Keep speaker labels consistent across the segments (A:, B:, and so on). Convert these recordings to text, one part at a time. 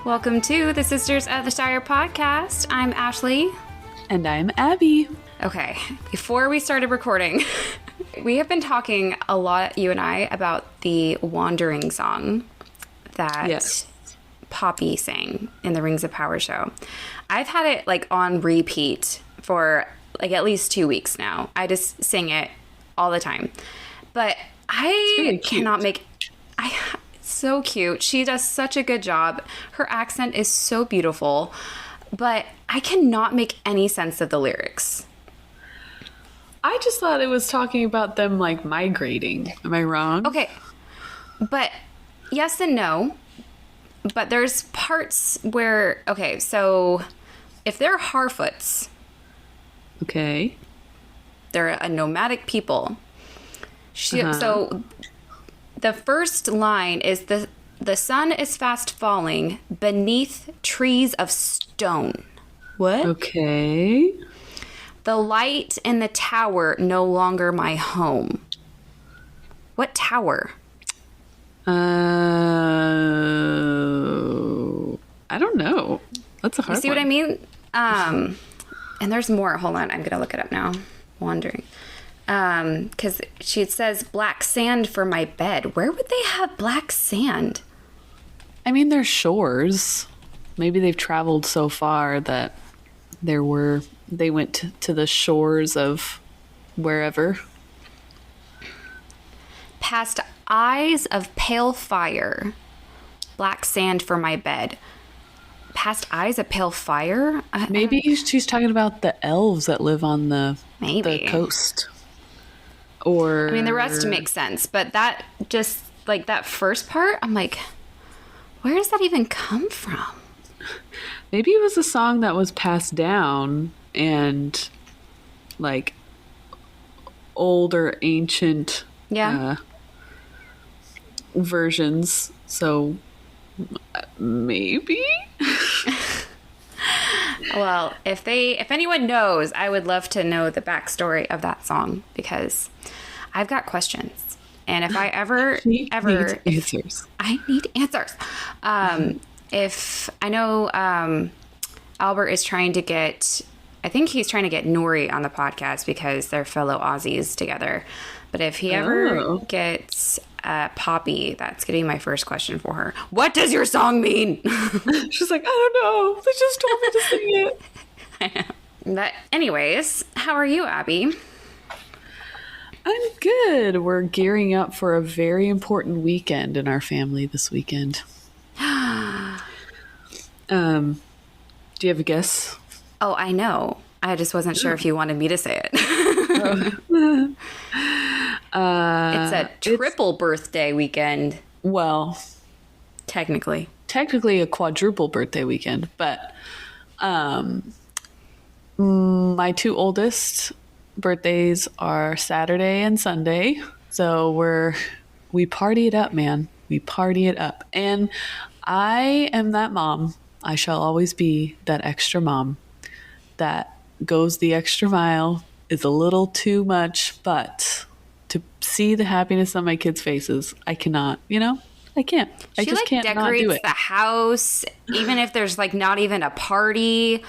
A: Welcome to the Sisters of the Shire podcast. I'm Ashley.
B: And I'm Abby.
A: Okay, before we started recording, we have been talking a lot, you and I, about the Wandering song that Poppy sang in the Rings of Power show. I've had it like on repeat for like at least 2 weeks now. I just sing it all the time. But I
B: really
A: cannot make... so cute. She does such a good job. Her accent is so beautiful, but I cannot make any sense of the lyrics.
B: I just thought it was talking about them like migrating. Am I wrong?
A: Okay, but yes and no. But there's parts where, okay, so if they're Harfoots,
B: okay,
A: they're a nomadic people. So the first line is the sun is fast falling beneath trees of stone. What?
B: Okay.
A: The light in the tower no longer my home. What tower?
B: I don't know. That's a hard one.
A: You see what I mean? And there's more. Hold on. I'm going to look it up now. Wandering. Because she says black sand for my bed. Where would they have black sand?
B: I mean, they're shores. Maybe they've traveled so far that they went to the shores of wherever.
A: Past eyes of pale fire. Black sand for my bed. Past eyes of pale fire?
B: Maybe she's talking about the elves that live on the coast. Or,
A: I mean, the rest makes sense, but that just, like, that first part, I'm like, where does that even come from?
B: Maybe it was a song that was passed down and, like, older, ancient versions. So, maybe?
A: Well, if anyone knows, I would love to know the backstory of that song, because I've got questions. And if I
B: answers.
A: I need answers. If I know Albert is trying to get, I think he's trying to get Nori on the podcast because they're fellow Aussies together. But if he ever gets Poppy, that's going to be my first question for her. What does your song mean?
B: She's like, I don't know. They just told me to sing it.
A: I know. But anyways, how are you, Abby?
B: I'm good. We're gearing up for a very important weekend in our family this weekend. Do you have a guess?
A: Oh, I know. I just wasn't sure if you wanted me to say it. It's a triple birthday weekend.
B: Well,
A: technically
B: a quadruple birthday weekend, but my two oldest birthdays are Saturday and Sunday, so we party it up, man. We party it up, and I am that mom. I shall always be that extra mom that goes the extra mile. Is a little too much, but to see the happiness on my kids' faces, I cannot, I can't. I just can't not do it. She
A: decorates the house, even if there's like not even a party.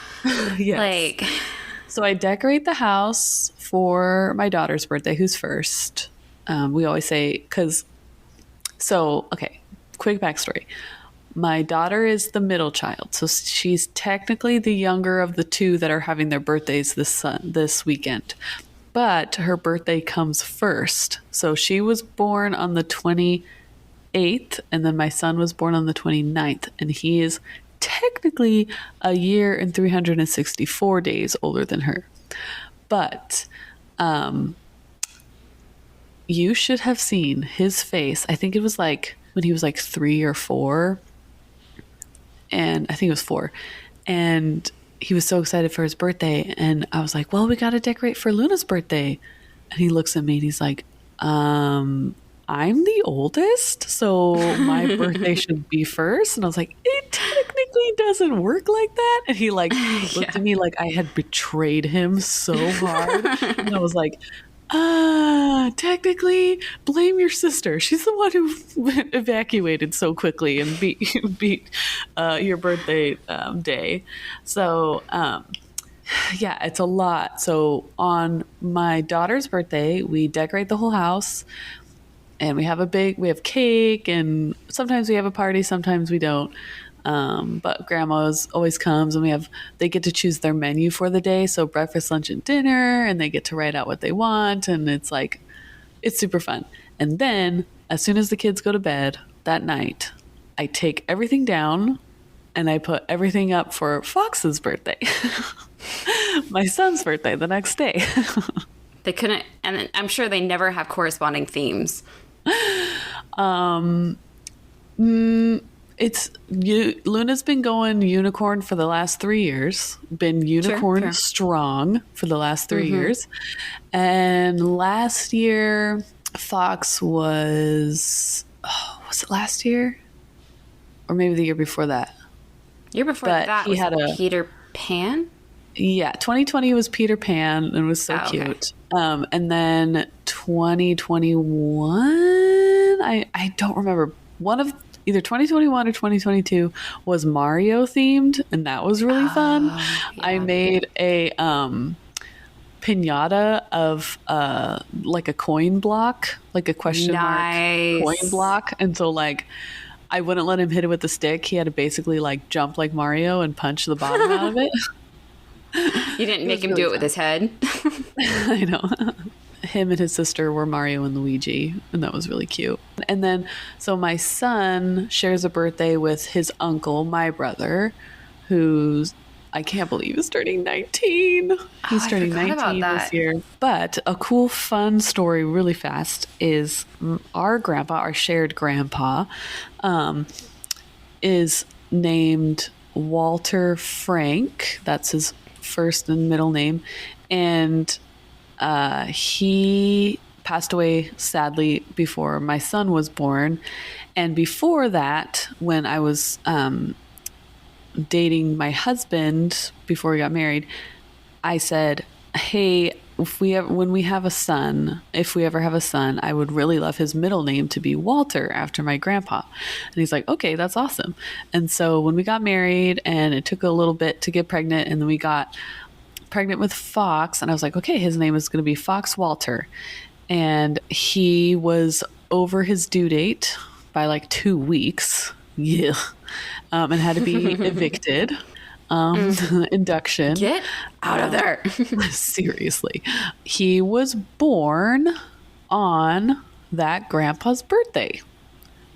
B: Yes. So I decorate the house for my daughter's birthday, who's first. We always say, quick backstory. My daughter is the middle child, so she's technically the younger of the two that are having their birthdays this weekend. But her birthday comes first. So she was born on the 28th, and then my son was born on the 29th, and he is technically a year and 364 days older than her. But you should have seen his face. I think it was like when he was like 3 or 4. And I think it was 4. And he was so excited for his birthday. And I was like, well, we got to decorate for Luna's birthday. And he looks at me and he's like, I'm the oldest, so my birthday should be first. And I was like, it technically doesn't work like that. And he looked at me like I had betrayed him so hard. And I was like, Technically, blame your sister. She's the one who evacuated so quickly and beat your birthday day. So, yeah, it's a lot. So on my daughter's birthday, we decorate the whole house, and we have cake, and sometimes we have a party, sometimes we don't. But grandma's always comes, and they get to choose their menu for the day. So breakfast, lunch, and dinner, and they get to write out what they want. And it's super fun. And then as soon as the kids go to bed that night, I take everything down and I put everything up for Fox's birthday, my son's birthday the next day.
A: They couldn't, and I'm sure they never have corresponding themes.
B: Luna's been going unicorn for the last 3 years, been unicorn strong for the last 3 years. And last year, Fox was it last year? Or maybe the year before that?
A: Year before that he had a Peter Pan?
B: Yeah, 2020 was Peter Pan, and it was so cute. And then 2021, I don't remember. One of either 2021 or 2022 was Mario themed, and that was really fun. Yeah. I made a pinata of like a coin block, like a question mark coin block, and so I wouldn't let him hit it with the stick. He had to basically jump like Mario and punch the bottom out of it.
A: You didn't make him really do it with his head.
B: I know. Him and his sister were Mario and Luigi, and that was really cute. And then, so my son shares a birthday with his uncle, my brother, who's, I can't believe, is turning 19. He's turning 19 this year. But a cool, fun story really fast is our grandpa, our shared grandpa, is named Walter Frank. That's his first and middle name. And he passed away sadly before my son was born. And before that, when I was dating my husband before we got married, I said, hey, if we ever have a son, I would really love his middle name to be Walter, after my grandpa. And he's like, okay, that's awesome. And so when we got married, and it took a little bit to get pregnant, and then we got pregnant with Fox, and I was like, okay, his name is going to be Fox Walter. And he was over his due date by 2 weeks. Yeah. And had to be evicted. Induction.
A: Get out of there.
B: Seriously. He was born on that grandpa's birthday.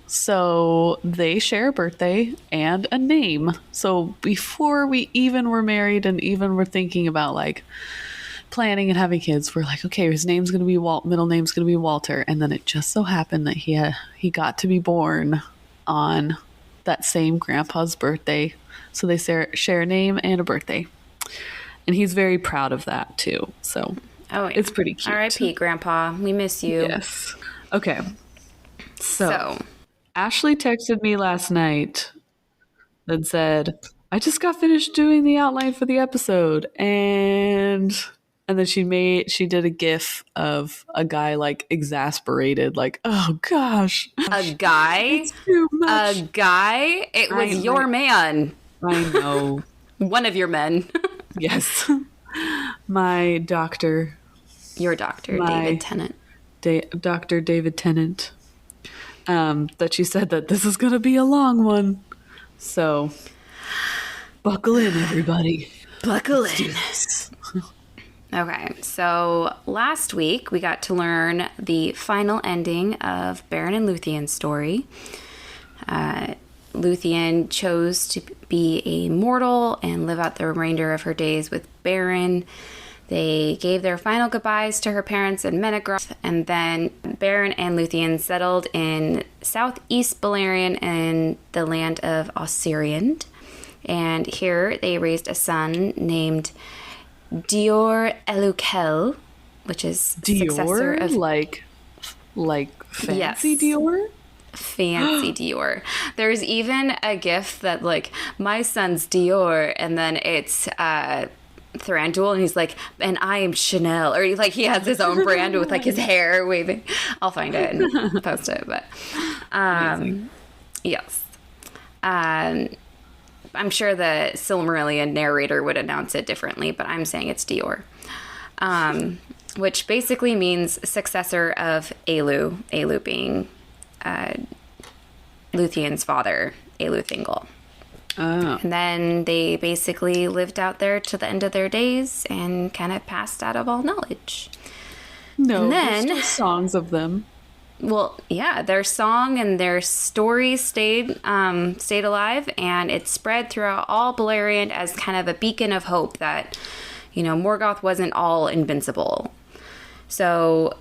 B: So they share a birthday and a name. So before we even were married and even were thinking about planning and having kids, we're like, okay, his name's going to be middle name's going to be Walter. And then it just so happened that he got to be born on that same grandpa's birthday. So they share a name and a birthday. And he's very proud of that too. So it's pretty cute.
A: R.I.P. Grandpa. We miss you.
B: Yes. Okay. So Ashley texted me last night and said, I just got finished doing the outline for the episode. And then she did a GIF of a guy exasperated, oh gosh.
A: A guy?
B: It's too much.
A: A guy? It was your man.
B: I know.
A: One of your men.
B: Yes. My doctor.
A: Your doctor, David Tennant.
B: Dr. David Tennant. That she said that this is going to be a long one. So, buckle in, everybody.
A: Buckle in. Okay, so last week we got to learn the final ending of Beren and Luthien's story. Luthien chose to be a mortal and live out the remainder of her days with Beren. They gave their final goodbyes to her parents in Menegroth, and then Beren and Luthien settled in southeast Beleriand in the land of Osiriand. And here they raised a son named Dior Elukel, which is successor of
B: like fancy Dior.
A: Fancy Dior. There's even a gif that my son's Dior, and then it's Thranduil, and he's like, and I am Chanel, or like he has his own brand with like his hair waving. I'll find it and post it, but yes. I'm sure the Silmarillion narrator would announce it differently, but I'm saying it's Dior. Which basically means successor of Elu. Elu being Luthien's father, Elu Thingol.
B: Oh.
A: And then they basically lived out there to the end of their days and kind of passed out of all knowledge.
B: No,
A: and
B: there's
A: then,
B: still songs of them.
A: Well, yeah, their song and their story stayed alive, and it spread throughout all Beleriand as kind of a beacon of hope that, Morgoth wasn't all invincible. So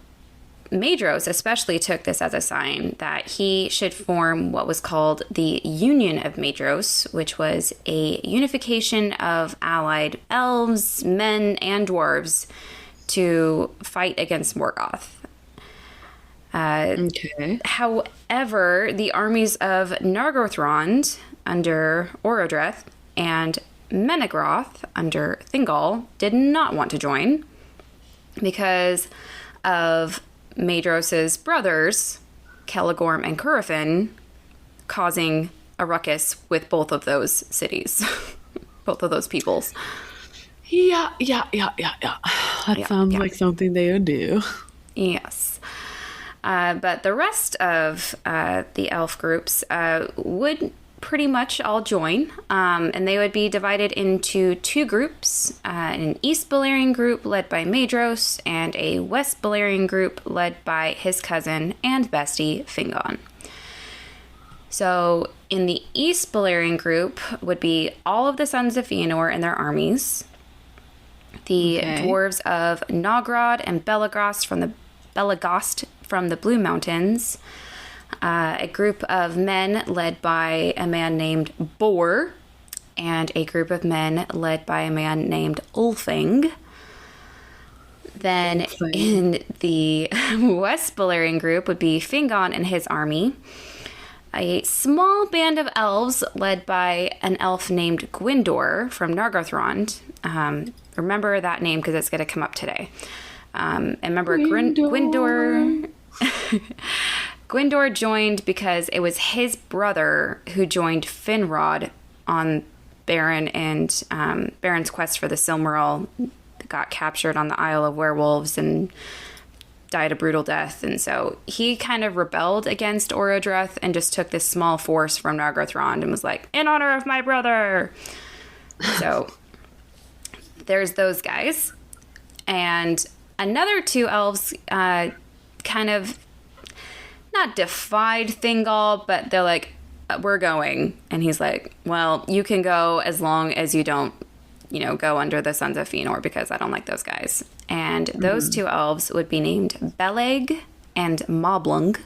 A: Maedhros especially took this as a sign that he should form what was called the Union of Maedhros, which was a unification of allied elves, men, and dwarves to fight against Morgoth.
B: Okay.
A: However, the armies of Nargothrond under Orodreth and Menegroth under Thingol did not want to join because of Maedhros's brothers, Celegorm and Curufin, causing a ruckus with both of those cities, both of those peoples.
B: Yeah. That sounds like something they would do.
A: Yes. But the rest of the elf groups would pretty much all join, and they would be divided into two groups, an East Beleriand group led by Maedhros, and a West Beleriand group led by his cousin and bestie, Fingon. So in the East Beleriand group would be all of the sons of Fëanor and their armies, the dwarves of Nogrod and Belagost from the Blue Mountains, a group of men led by a man named Bor, and a group of men led by a man named Ulfing. Then in the West Beleriand group would be Fingon and his army, a small band of elves led by an elf named Gwyndor from Nargothrond. Remember that name because it's going to come up today. And remember, Gwyndor joined because it was his brother who joined Finrod on Beren and Beren's quest for the Silmaril. Got captured on the Isle of Werewolves and died a brutal death. And so he kind of rebelled against Orodreth and just took this small force from Nargothrond and was like, in honor of my brother. So there's those guys. And another two elves kind of not defied Thingol, but they're like, we're going. And he's like, well, you can go as long as you don't, go under the Sons of Fëanor because I don't like those guys. And those two elves would be named Beleg and Moblung.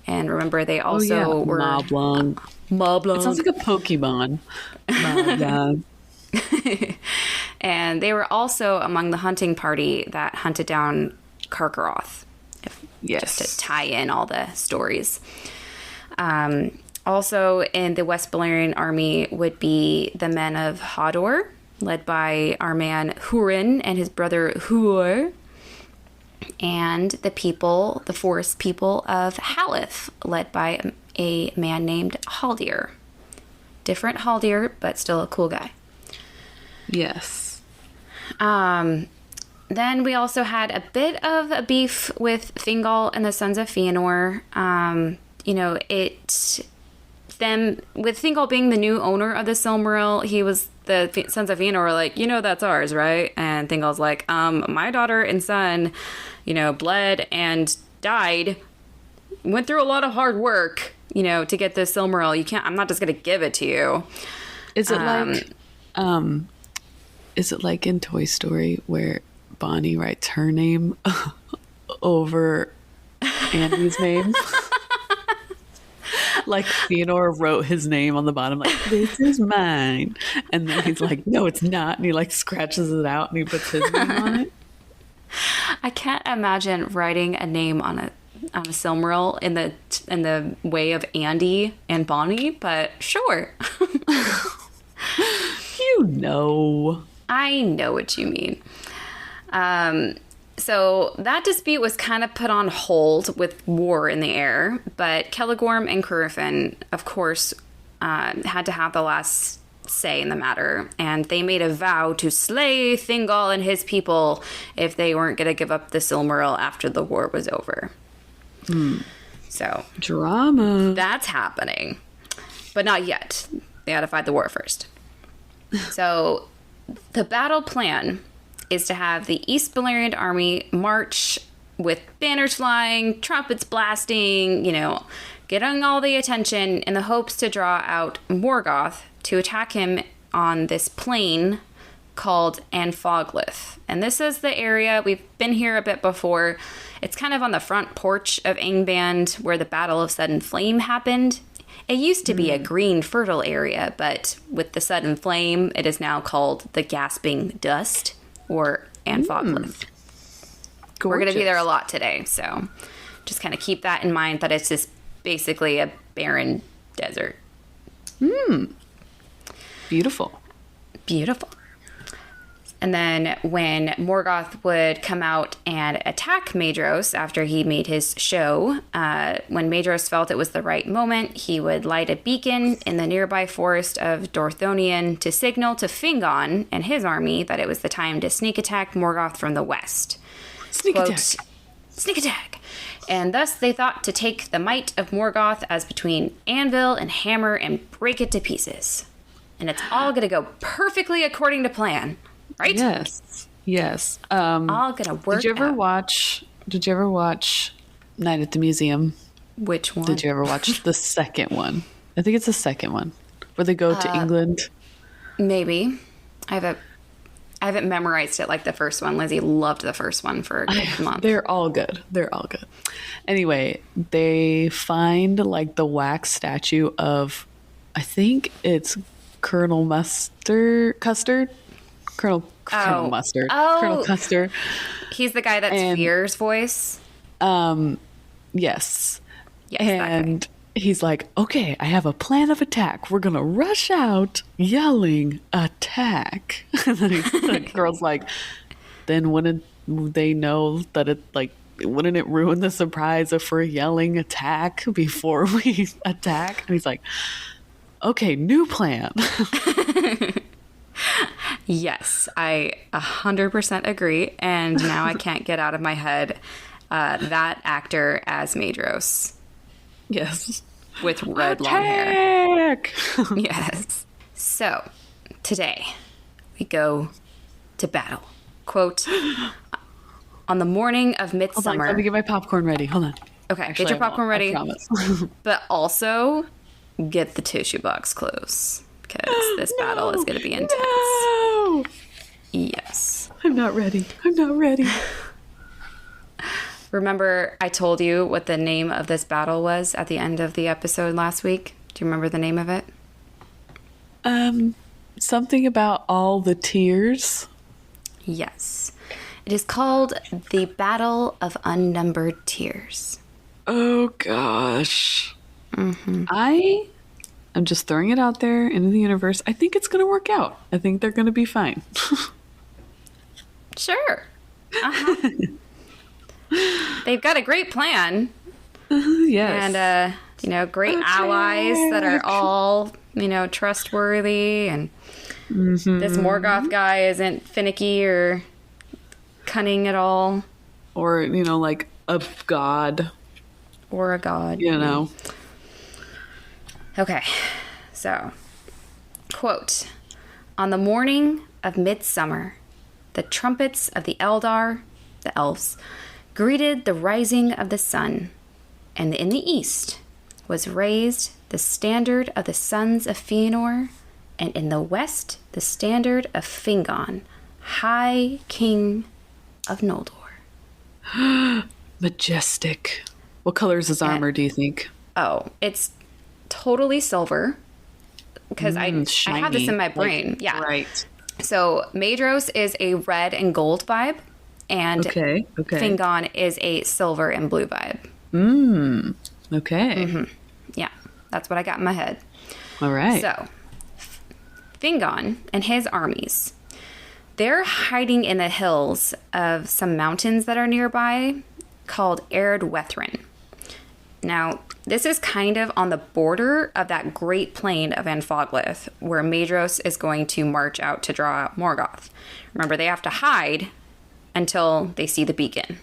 A: And remember, they also were...
B: Moblung.
A: Moblung.
B: It sounds like a Pokemon. Moblung.
A: And they were also among the hunting party that hunted down Karkaroth. Just to tie in all the stories. Also in the West Beleriand army would be the men of Hodor, led by our man Hurin and his brother Huor. And the forest people of Haleth, led by a man named Haldir. Different Haldir, but still a cool guy. Yes. Then we also had a bit of a beef with Thingol and the Sons of Fëanor. With Thingol being the new owner of the Silmaril, the Sons of Fëanor were like, that's ours, right? And Thingol's like, my daughter and son, bled and died, went through a lot of hard work, to get this Silmaril. I'm not just going to give it to you.
B: Is it like in Toy Story where Bonnie writes her name over Andy's name? Like Theodore wrote his name on the bottom, like, this is mine. And then he's like, no, it's not. And he like scratches it out and he puts his name on it.
A: I can't imagine writing a name on a Silmaril in the way of Andy and Bonnie, but sure. I know what you mean. So that dispute was kind of put on hold with war in the air, but Celegorm and Curufin, of course, had to have the last say in the matter, and they made a vow to slay Thingol and his people if they weren't going to give up the Silmaril after the war was over. So
B: Drama.
A: that's happening, but not yet. They had to fight the war first. So the battle plan is to have the East Balerian army march with banners flying, trumpets blasting, getting all the attention in the hopes to draw out Morgoth to attack him on this plain called Anfoglith. And this is the area, we've been here a bit before. It's kind of on the front porch of Angband where the Battle of Sudden Flame happened. It used to be a green, fertile area, but with the Sudden Flame, it is now called the Gasping Dust, or Anfoglith. We're going to be there a lot today, so just kind of keep that in mind, that it's just basically a barren desert.
B: Beautiful.
A: Beautiful. And then when Morgoth would come out and attack Maedhros after he made his show, when Maedhros felt it was the right moment, he would light a beacon in the nearby forest of Dorthonion to signal to Fingon and his army that it was the time to sneak attack Morgoth from the west.
B: Sneak attack.
A: Sneak attack. And thus they thought to take the might of Morgoth as between anvil and hammer and break it to pieces. And it's all going to go perfectly according to plan. Right?
B: Yes.
A: All gonna work.
B: Did you ever watch Night at the Museum?
A: Which one?
B: Did you ever watch the second one? I think it's the second one where they go to England.
A: Maybe. I haven't memorized it like the first one. Lizzie loved the first one for a good month.
B: They're all good. Anyway, they find like the wax statue of, I think it's Colonel Custard. Colonel Mustard.
A: Oh.
B: Colonel Custer.
A: He's the guy that's Fear's voice.
B: Yes.
A: Yes,
B: and he's like, okay, I have a plan of attack. We're going to rush out yelling, attack. And then the girl's like, then wouldn't they know that it, like, wouldn't it ruin the surprise if we're yelling attack before we attack? And he's like, okay, new plan.
A: Yes, I 100% agree. And now I can't get out of my head that actor as Maedhros.
B: Yes.
A: With red long hair.
B: Attack!
A: Yes. So, today we go to battle. Quote, on the morning of midsummer.
B: Hold on, let me get my popcorn ready. Hold on.
A: Okay,
B: Actually,
A: get your popcorn ready.
B: I promise.
A: But also, get the tissue box close. Because this battle is going to be intense.
B: No!
A: Yes.
B: I'm not ready.
A: Remember, I told you what the name of this battle was at the end of the episode last week? Do you remember the name of it?
B: Something about all the tears.
A: Yes. It is called the Battle of Unnumbered Tears.
B: Oh, gosh. I'm just throwing it out there into the universe. I think it's going to work out. I think they're going to be fine.
A: Sure. They've got a great plan.
B: Yes.
A: And, great allies that are all, trustworthy. And this Morgoth guy isn't finicky or cunning at all.
B: Or, like a god.
A: Or a god. Okay, so, quote, on the morning of midsummer, the trumpets of the Eldar, the elves, greeted the rising of the sun, and in the east was raised the standard of the sons of Fëanor, and in the west the standard of Fingon, High King of Noldor.
B: Majestic. What color is his armor, do you think?
A: Oh, it's totally silver, because I have this in my brain. Yeah.
B: Right.
A: So Maedhros is a red and gold vibe, and Fingon is a silver and blue vibe.
B: Okay.
A: Yeah, that's what I got in my head.
B: All right.
A: So Fingon and his armies They're hiding in the hills of some mountains that are nearby called Erd Wethrin. Now, this is kind of on the border of that great plain of Anfoglyth, where Maedhros is going to march out to draw out Morgoth. Remember, they have to hide until they see the beacon.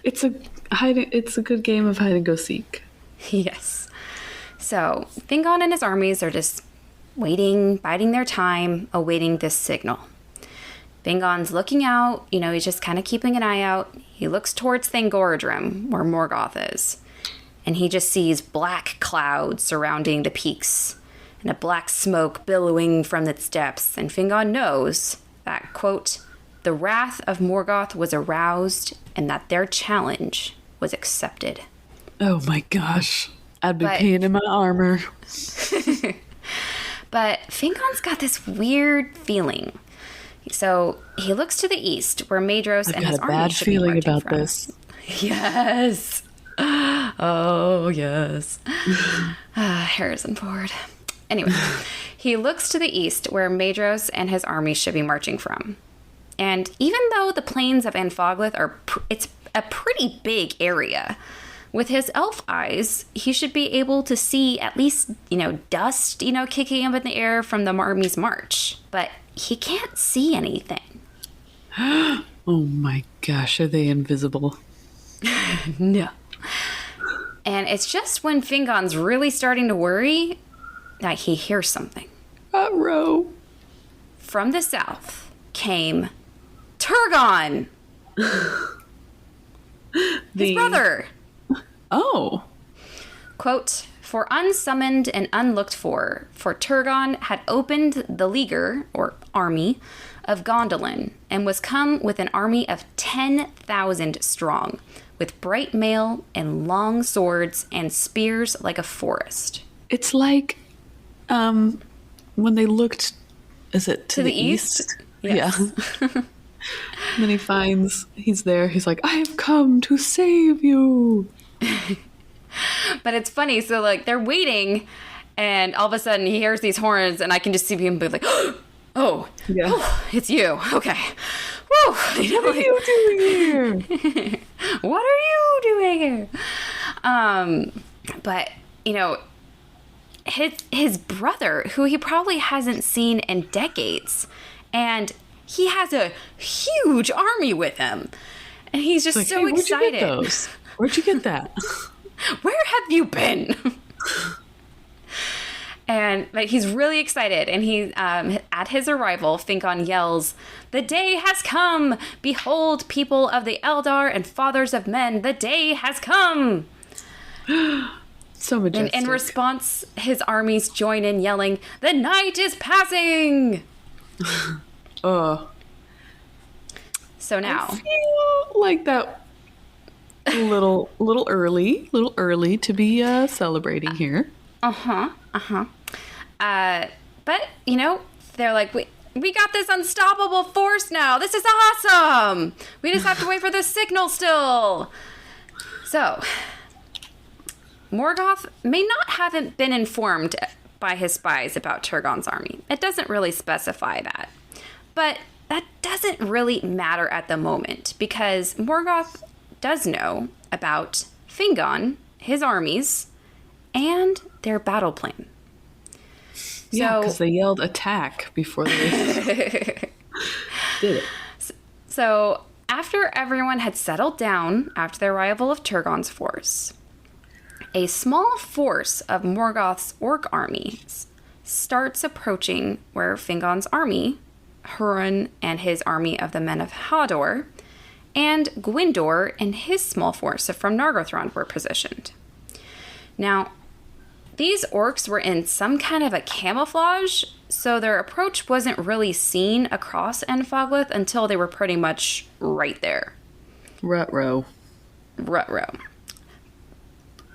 B: It's a good game of hide and go seek.
A: Yes. So, Fingon and his armies are just waiting, biding their time, awaiting this signal. Fingon's looking out, he's just kind of keeping an eye out. He looks towards Thangorodrim, where Morgoth is, and he just sees black clouds surrounding the peaks and a black smoke billowing from its depths, and Fingon knows that, quote, the wrath of Morgoth was aroused and that their challenge was accepted.
B: Oh my gosh. I'd be peeing in my armor.
A: But Fingon's got this weird feeling. So he looks to the east, where Maedhros and his army should be marching from. I've got a bad feeling about this. Yes. Oh, yes. Harrison Ford. Anyway, he looks to the east, where Maedhros and his army should be marching from. And even though the plains of Anfoglyth it's a pretty big area, with his elf eyes, he should be able to see at least, dust, kicking up in the air from the army's march. But he can't see anything.
B: Oh my gosh, are they invisible?
A: No. And it's just when Fingon's really starting to worry that he hears something.
B: Uh-oh.
A: From the south came Turgon! His brother!
B: Oh.
A: Quote, for unsummoned and unlooked for Turgon had opened the leaguer, or army, of Gondolin, and was come with an army of 10,000 strong, with bright mail and long swords and spears like a forest.
B: It's like, when they looked, is it to the east?
A: Yes.
B: Yeah. And then he's there. He's like, I have come to save you.
A: But it's funny. So, they're waiting, and all of a sudden he hears these horns, and I can just see him be like, oh, yeah. Oh, it's you. Okay. Woo.
B: What are you doing here?
A: What are you doing here? But, his brother, who he probably hasn't seen in decades, and he has a huge army with him, and he's just so excited.
B: Where'd you get those? Where'd you get that?
A: Where have you been? And he's really excited, and he at his arrival, Fingon yells, "The day has come! Behold, people of the Eldar and fathers of men, the day has come!"
B: So majestic.
A: In response, his armies join in yelling, "The night is passing!" So now,
B: I feel like that a little early to be celebrating here.
A: But they're like, we got this unstoppable force now. This is awesome. We just have to wait for the signal still. So, Morgoth may not have been informed by his spies about Turgon's army. It doesn't really specify that. But that doesn't really matter at the moment, because Morgoth does know about Fingon, his armies, and their battle plan.
B: Yeah, because they yelled attack before they did it.
A: So after everyone had settled down after the arrival of Turgon's force, a small force of Morgoth's orc armies starts approaching where Fingon's army, Hurin and his army of the men of Hador, and Gwyndor and his small force from Nargothrond were positioned. Now, these orcs were in some kind of a camouflage, so their approach wasn't really seen across Anfoglyth until they were pretty much right there.
B: Ruh-roh.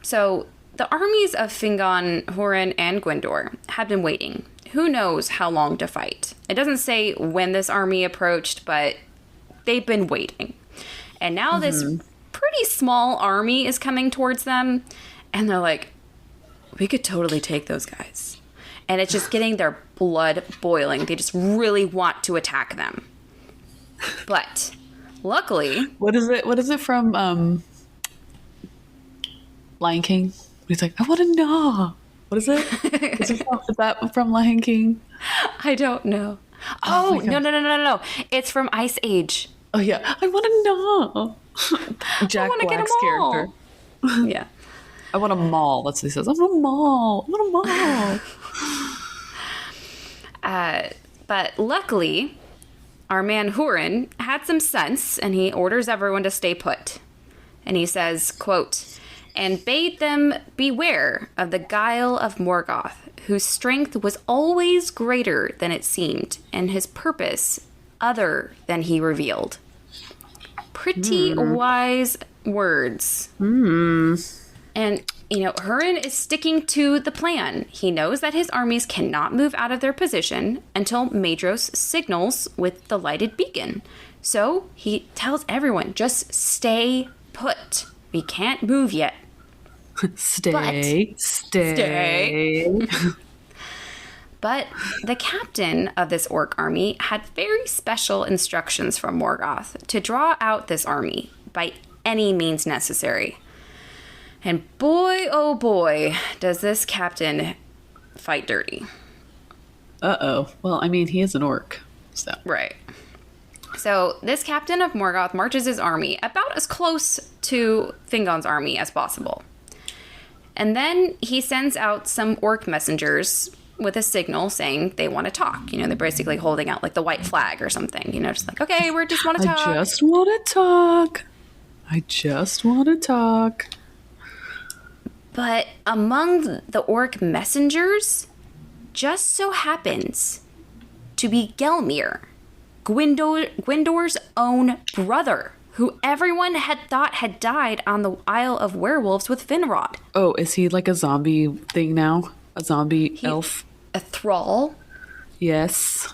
A: So, the armies of Fingon, Hurin, and Gwyndor had been waiting. Who knows how long to fight? It doesn't say when this army approached, but they've been waiting. And now this pretty small army is coming towards them, and they're like, we could totally take those guys. and it's just getting their blood boiling. They just really want to attack them. But luckily...
B: What is it from Lion King? He's like, I want to know. What is it? Is that from Lion King?
A: I don't know. Oh, no. It's from Ice Age.
B: Oh, yeah. I want to know. Jack Black's character.
A: Yeah.
B: I want a maul. That's what he says. I want a maul. I want a maul.
A: But luckily, our man Hurin had some sense, and he orders everyone to stay put. And he says, quote, and bade them beware of the guile of Morgoth, whose strength was always greater than it seemed, and his purpose other than he revealed. Pretty wise words. And, Hurin is sticking to the plan. He knows that his armies cannot move out of their position until Maedhros signals with the lighted beacon. So he tells everyone, just stay put. We can't move yet.
B: Stay.
A: But the captain of this orc army had very special instructions from Morgoth to draw out this army by any means necessary. And boy, oh boy, does this captain fight dirty.
B: Uh-oh. Well, I mean, he is an orc, so.
A: Right. So this captain of Morgoth marches his army about as close to Fingon's army as possible. And then he sends out some orc messengers with a signal saying they want to talk. They're basically holding out like the white flag or something. Just like, okay, we just want to talk.
B: I just want to talk.
A: But among the orc messengers just so happens to be Gelmir, Gwyndor's own brother, who everyone had thought had died on the Isle of Werewolves with Finrod.
B: Oh, is he like a zombie thing now? A zombie elf?
A: A thrall?
B: Yes.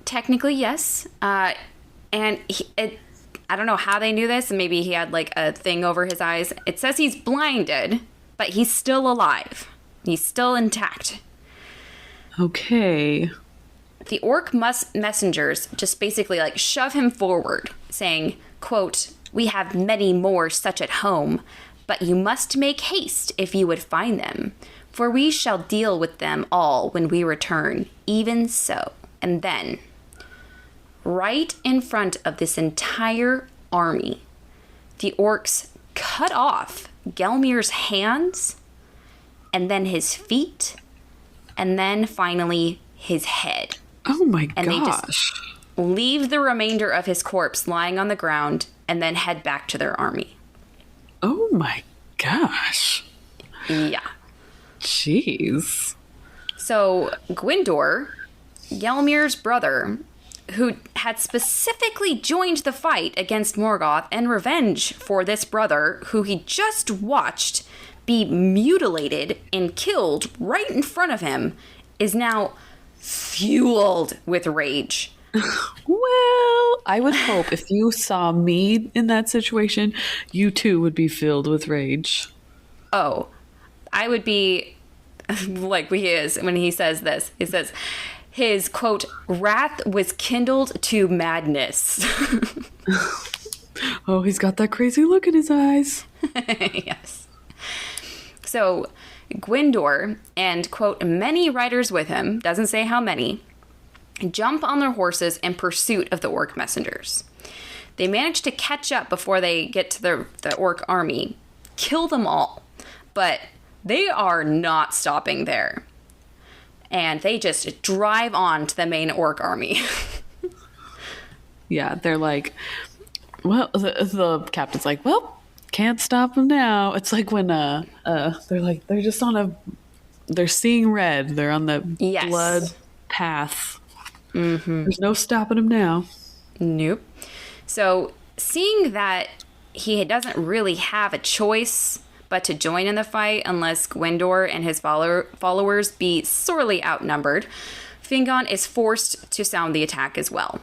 A: Technically, yes. And I don't know how they knew this. Maybe he had like a thing over his eyes. It says he's blinded, but he's still alive. He's still intact.
B: Okay.
A: The orc messengers just basically like shove him forward, saying, quote, we have many more such at home, but you must make haste if you would find them, for we shall deal with them all when we return, even so. And then, right in front of this entire army, the orcs cut off Gelmir's hands, and then his feet, and then finally his head.
B: Oh my
A: and
B: gosh.
A: They just leave the remainder of his corpse lying on the ground and then head back to their army.
B: Oh my gosh.
A: Yeah.
B: Jeez.
A: So Gwyndor, Gelmir's brother, who had specifically joined the fight against Morgoth in revenge for this brother who he just watched be mutilated and killed right in front of him, is now fueled with rage.
B: Well, I would hope if you saw me in that situation, you too would be filled with rage.
A: Oh, I would be like he is when he says this. He says his, quote, wrath was kindled to madness.
B: Oh, he's got that crazy look in his eyes.
A: Yes. So Gwyndor and, quote, many riders with him, doesn't say how many, jump on their horses in pursuit of the orc messengers. They manage to catch up before they get to the orc army, kill them all, but they are not stopping there. And they just drive on to the main orc army.
B: Yeah, they're like, well, the captain's like, well, can't stop them now. It's like when they're just they're seeing red. They're on the blood path. Mm-hmm. There's no stopping them now.
A: Nope. So seeing that he doesn't really have a choice but to join in the fight unless Gwyndor and his followers be sorely outnumbered, Fingon is forced to sound the attack as well.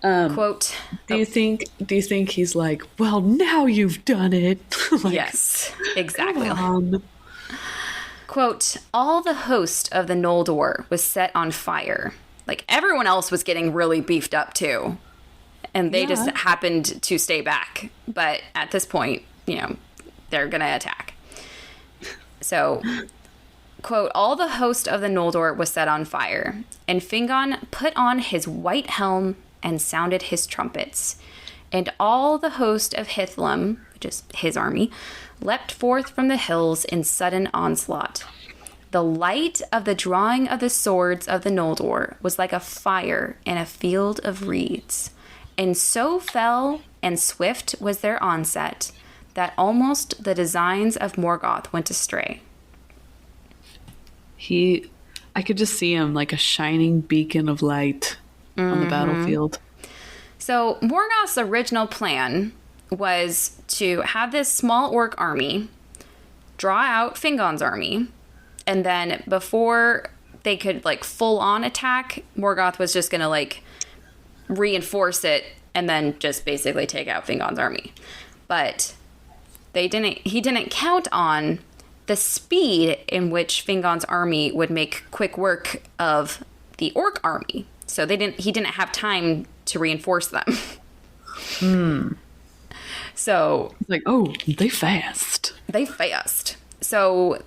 A: Quote,
B: do you think he's like, well, now you've done it?
A: Like, yes, exactly. Quote, all the host of the Noldor was set on fire. Like, everyone else was getting really beefed up, too. And they just happened to stay back. But at this point, they're going to attack. So, quote, all the host of the Noldor was set on fire. And Fingon put on his white helm and sounded his trumpets. And all the host of Hithlum, which is his army, leapt forth from the hills in sudden onslaught. The light of the drawing of the swords of the Noldor was like a fire in a field of reeds. And so fell and swift was their onset that almost the designs of Morgoth went astray.
B: I could just see him like a shining beacon of light on the battlefield.
A: So Morgoth's original plan was to have this small orc army draw out Fingon's army, and then before they could like full on attack, Morgoth was just gonna like reinforce it and then just basically take out Fingon's army. But he didn't count on the speed in which Fingon's army would make quick work of the orc army. So he didn't have time to reinforce them. So
B: it's like, oh, they fast.
A: So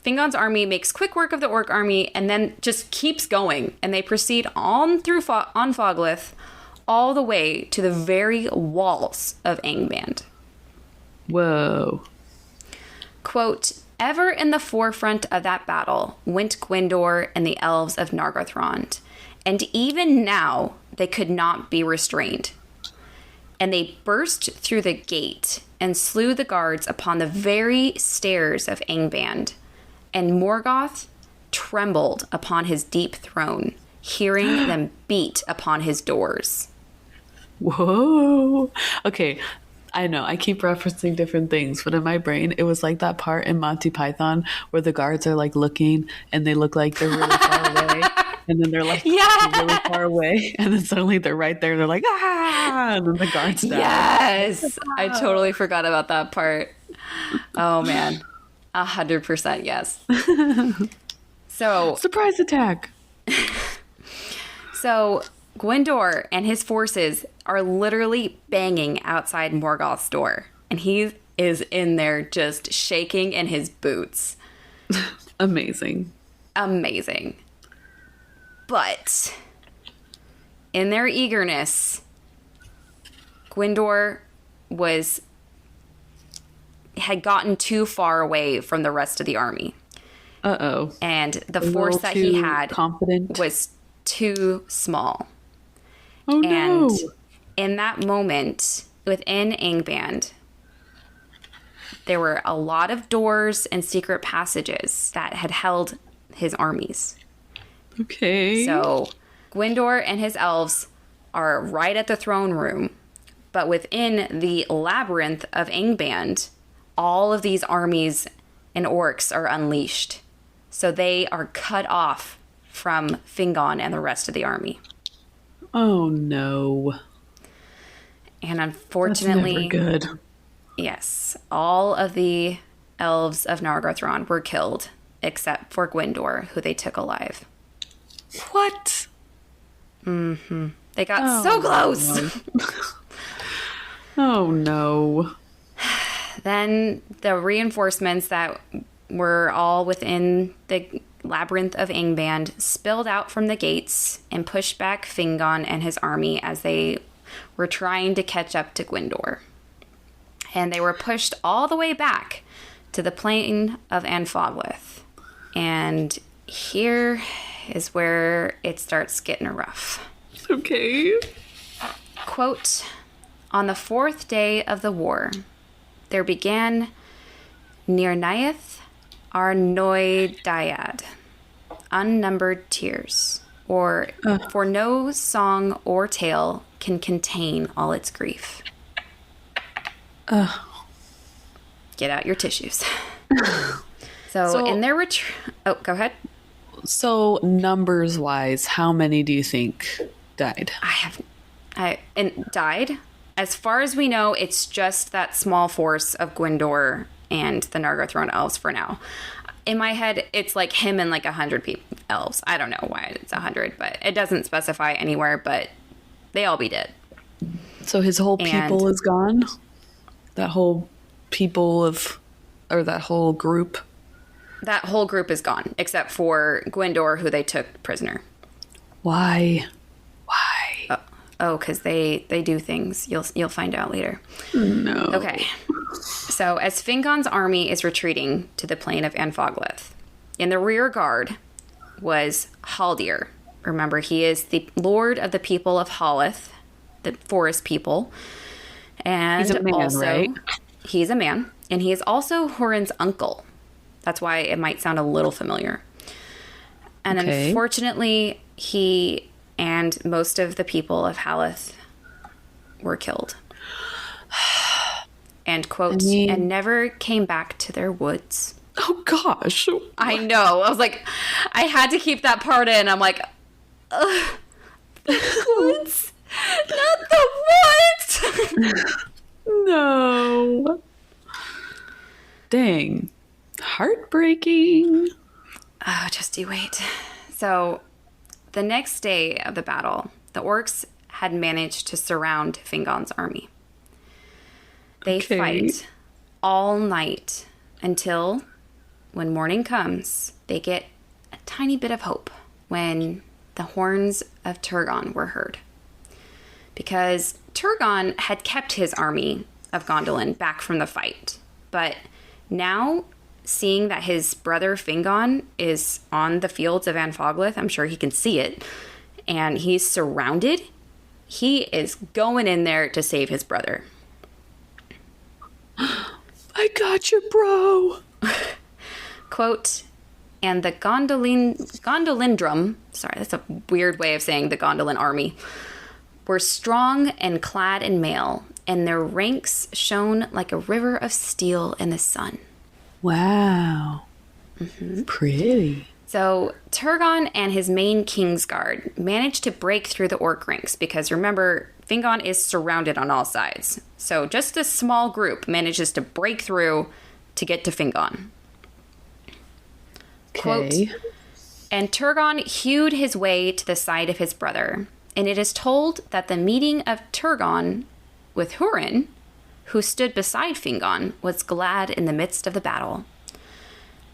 A: Fingon's army makes quick work of the orc army and then just keeps going. And they proceed on through on Foglith all the way to the very walls of Angband.
B: Whoa.
A: Quote, ever in the forefront of that battle went Gwyndor and the elves of Nargothrond. And even now they could not be restrained. And they burst through the gate and slew the guards upon the very stairs of Angband. And Morgoth trembled upon his deep throne, hearing them beat upon his doors.
B: Whoa. Okay, I know, I keep referencing different things, but in my brain, it was like that part in Monty Python where the guards are like looking and they look like they're really far away. And then they're like really far away. And then suddenly they're right there. And they're like, ah! And then the guards die.
A: Yes. I totally forgot about that part. Oh, man. 100% yes. So
B: surprise attack.
A: So Gwyndor and his forces are literally banging outside Morgoth's door. And he is in there just shaking in his boots.
B: Amazing.
A: But in their eagerness, Gwyndor had gotten too far away from the rest of the army.
B: Uh-oh.
A: And the force that he had
B: confident.
A: Was too small.
B: Oh, no.
A: And in that moment, within Angband, there were a lot of doors and secret passages that had held his armies.
B: Okay.
A: So Gwyndor and his elves are right at the throne room, but within the labyrinth of Angband, all of these armies and orcs are unleashed. So they are cut off from Fingon and the rest of the army.
B: Oh no.
A: And unfortunately,
B: that's never good.
A: Yes, all of the elves of Nargothrond were killed except for Gwyndor, who they took alive.
B: What?
A: Mm-hmm. They got so close.
B: Oh, no.
A: Then the reinforcements that were all within the labyrinth of Angband spilled out from the gates and pushed back Fingon and his army as they were trying to catch up to Gwyndor. And they were pushed all the way back to the plain of Anfoglith. And here is where it starts getting rough.
B: Okay.
A: Quote, on the 4th day of the war, there began Nirnaeth Arnoediad, unnumbered tears, or for no song or tale can contain all its grief. Get out your tissues. So in their retreat... Oh, go ahead.
B: So numbers wise, how many do you think died?
A: Died? As far as we know, it's just that small force of Gwyndor and the Nargothrond elves for now. in my head, it's like him and like 100 elves. I don't know why it's 100, but it doesn't specify anywhere, but they all be dead.
B: So his whole people is gone? That whole that whole group?
A: That whole group is gone, except for Gwendor, who they took prisoner.
B: Why?
A: Oh, because they do things. You'll find out later.
B: No.
A: Okay. So as Fingon's army is retreating to the plain of Anfoglith, in the rear guard was Haldir. Remember, he is the lord of the people of Haleth, the forest people. And
B: he's a man,
A: also,
B: right?
A: He's a man. And he is also Hurin's uncle. That's why it might sound a little familiar. And unfortunately, he and most of the people of Haleth were killed. And quote, and never came back to their woods.
B: Oh gosh.
A: I know. I was like, I had to keep that part in. I'm like, the woods? Not the woods!
B: No. Dang. Heartbreaking.
A: Oh, just you wait. So, the next day of the battle, the orcs had managed to surround Fingon's army. They fight all night until, when morning comes, they get a tiny bit of hope when the horns of Turgon were heard. Because Turgon had kept his army of Gondolin back from the fight. But now, seeing that his brother Fingon is on the fields of Anfoglith, I'm sure he can see it, and he's surrounded, he is going in there to save his brother.
B: I got you, bro.
A: Quote, and the Gondolindrum, sorry, that's a weird way of saying the Gondolin army, were strong and clad in mail, and their ranks shone like a river of steel in the sun.
B: Wow. Mm-hmm. Pretty.
A: So Turgon and his main Kingsguard managed to break through the orc ranks because remember, Fingon is surrounded on all sides. So just a small group manages to break through to get to Fingon.
B: Okay.
A: Quote, and Turgon hewed his way to the side of his brother, and it is told that the meeting of Turgon with Hurin, who stood beside Fingon, was glad in the midst of the battle.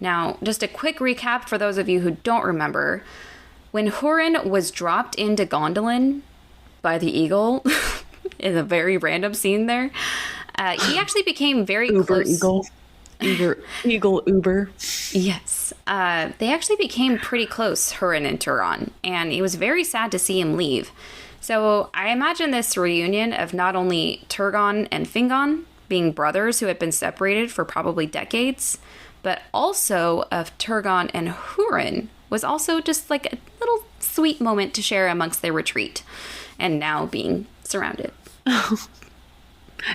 A: Now, just a quick recap for those of you who don't remember. When Hurin was dropped into Gondolin by the eagle, in a very random scene there, he actually became very close.
B: Eagle Uber.
A: Yes. They actually became pretty close, Hurin and Turgon, and it was very sad to see him leave. So I imagine this reunion of not only Turgon and Fingon being brothers who had been separated for probably decades, but also of Turgon and Hurin was also just like a little sweet moment to share amongst their retreat and now being surrounded.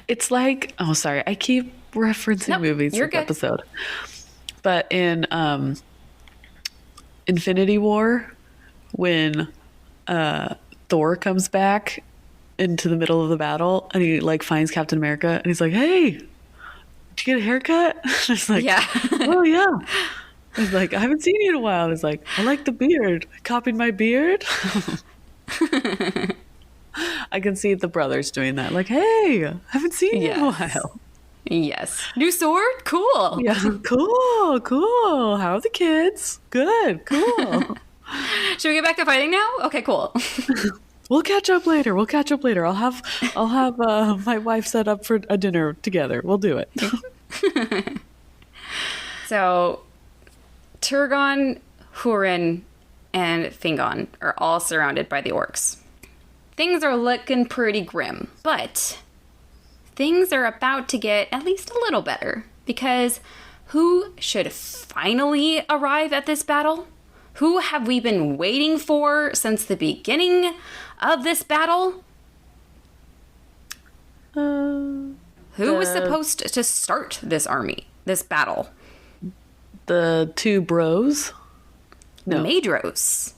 B: It's like, oh, sorry, I keep referencing movies this episode. But in Infinity War, when Thor comes back into the middle of the battle and he like finds Captain America and he's like, hey, did you get a haircut? It's like,
A: yeah.
B: Oh yeah. He's like, I haven't seen you in a while. He's like, I like the beard. Copied my beard. I can see the brothers doing that. Like, hey, I haven't seen you in a while.
A: Yes. New sword? Cool.
B: Yeah. Cool. How are the kids? Good. Cool.
A: Should we get back to fighting now? Okay, cool.
B: We'll catch up later. I'll have my wife set up for a dinner together. We'll do it.
A: So, Turgon, Hurin, and Fingon are all surrounded by the orcs. Things are looking pretty grim, but things are about to get at least a little better, because who should finally arrive at this battle? Who have we been waiting for since the beginning of this battle? Who was supposed to start this battle?
B: The two bros? No.
A: Maedhros.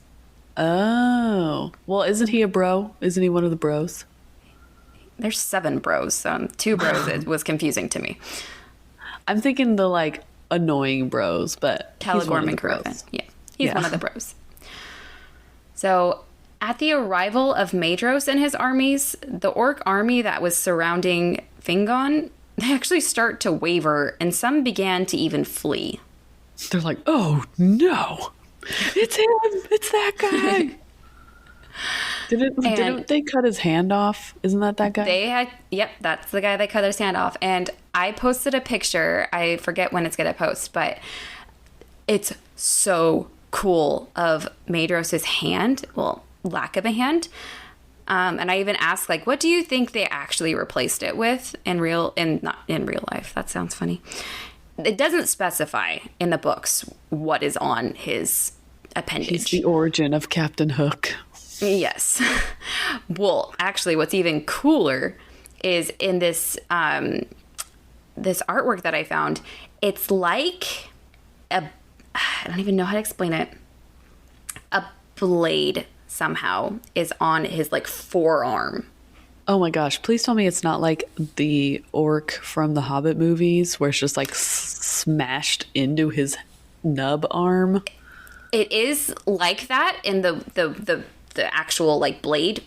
B: Oh. Well, isn't he a bro? Isn't he one of the bros?
A: There's 7 bros. 2 bros it was confusing to me.
B: I'm thinking the like annoying bros, but he's one of the bros.
A: Yeah, he's one of the bros. So at the arrival of Maedhros and his armies, the orc army that was surrounding Fingon, they actually start to waver, and some began to even flee.
B: They're like, oh no, it's him, it's that guy. Didn't they cut his hand off? Isn't that guy?
A: Yep, that's the guy that cut his hand off. And I posted a picture. I forget when it's going to post, but it's so cool of Maedhros' hand. Well, lack of a hand. And I even asked, like, what do you think they actually replaced it with not in real life? That sounds funny. It doesn't specify in the books what is on his appendage.
B: He's the origin of Captain Hook.
A: Yes. Well, actually, what's even cooler is in this this artwork that I found. It's like I don't even know how to explain it. A blade somehow is on his like forearm.
B: Oh my gosh, please tell me it's not like the orc from the Hobbit movies where it's just like smashed into his nub arm.
A: It is like that in the actual like blade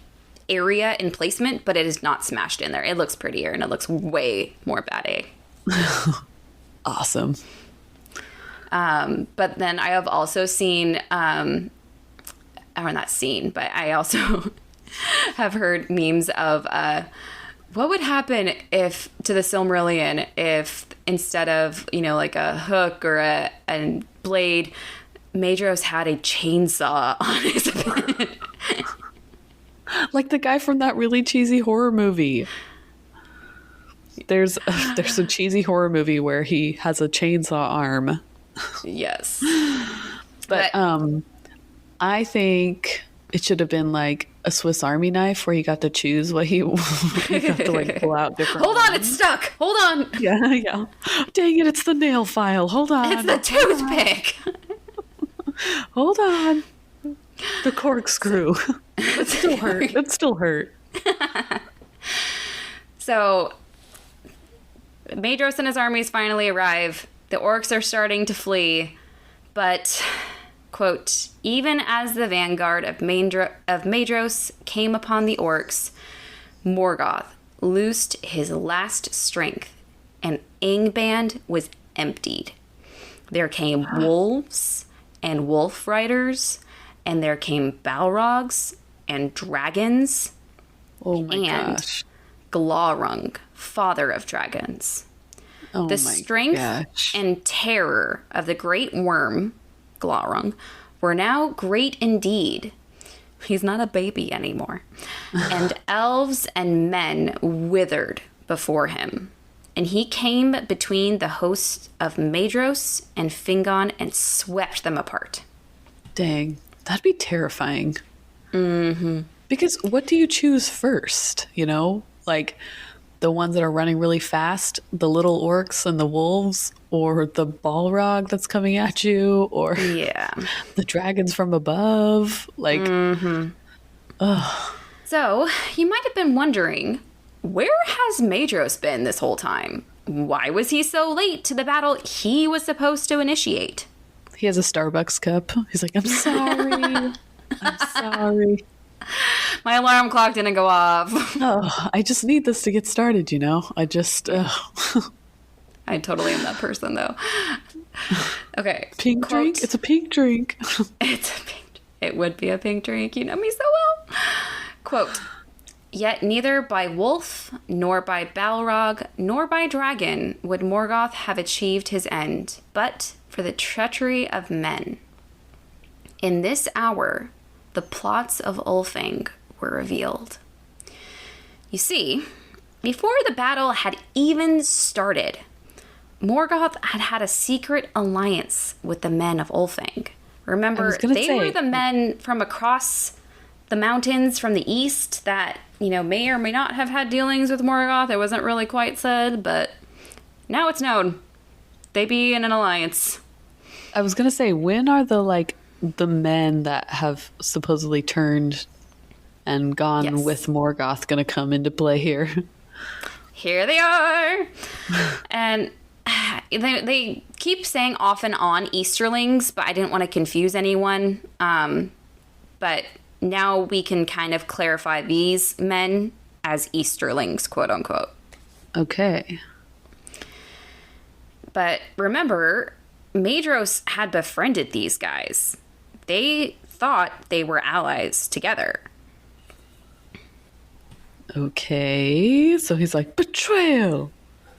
A: area in placement, but it is not smashed in there. It looks prettier and it looks way more bad.
B: Awesome.
A: But then I have also seen, or not seen, but I also have heard memes of what would happen if to the Silmarillion if instead of, like a hook or a blade, Maedhros had a chainsaw on his head.
B: Like the guy from that really cheesy horror movie. There's a cheesy horror movie where he has a chainsaw arm. Yes. But I think it should have been like a Swiss Army knife where he got to choose what he got to like pull out different.
A: Hold on, it's stuck. Hold on.
B: Yeah. Dang it, it's the nail file. Hold on.
A: It's the toothpick.
B: Hold on. The corkscrew. It still hurt. It still hurt.
A: So, Maedhros and his armies finally arrive. The orcs are starting to flee, but, quote, even as the vanguard of Maedhros came upon the orcs, Morgoth loosed his last strength, and Angband was emptied. There came wolves and wolf riders, and there came Balrogs and dragons.
B: Oh my gosh.
A: Glaurung, father of dragons.
B: Oh
A: the strength and terror of the great worm, Glaurung, were now great indeed. He's not a baby anymore. And elves and men withered before him. And he came between the hosts of Maedhros and Fingon and swept them apart.
B: Dang, that'd be terrifying.
A: Mm-hmm.
B: Because what do you choose first, Like the ones that are running really fast, the little orcs and the wolves, or the Balrog that's coming at you, or the dragons from above. Like,
A: So, you might have been wondering, where has Maedhros been this whole time? Why was he so late to the battle he was supposed to initiate?
B: He has a Starbucks cup. He's like, I'm sorry. I'm sorry.
A: My alarm clock didn't go off.
B: Oh, I just need this to get started, I just...
A: I totally am that person, though. Okay.
B: Pink drink? It's a pink drink.
A: It would be a pink drink. You know me so well. Quote, yet neither by wolf, nor by Balrog, nor by dragon would Morgoth have achieved his end, but for the treachery of men. In this hour, the plots of Ulfang were revealed. You see, before the battle had even started, Morgoth had a secret alliance with the men of Ulfang. Remember, they were the men from across the mountains from the east that, may or may not have had dealings with Morgoth. It wasn't really quite said, but now it's known. They be in an alliance.
B: I was going to say, when are the men that have supposedly turned and gone with Morgoth going to come into play here?
A: Here they are. And they keep saying off and on Easterlings, but I didn't want to confuse anyone. But now we can kind of clarify these men as Easterlings, quote unquote.
B: Okay.
A: But remember, Maedhros had befriended these guys. They thought they were allies together.
B: Okay. So he's like, betrayal.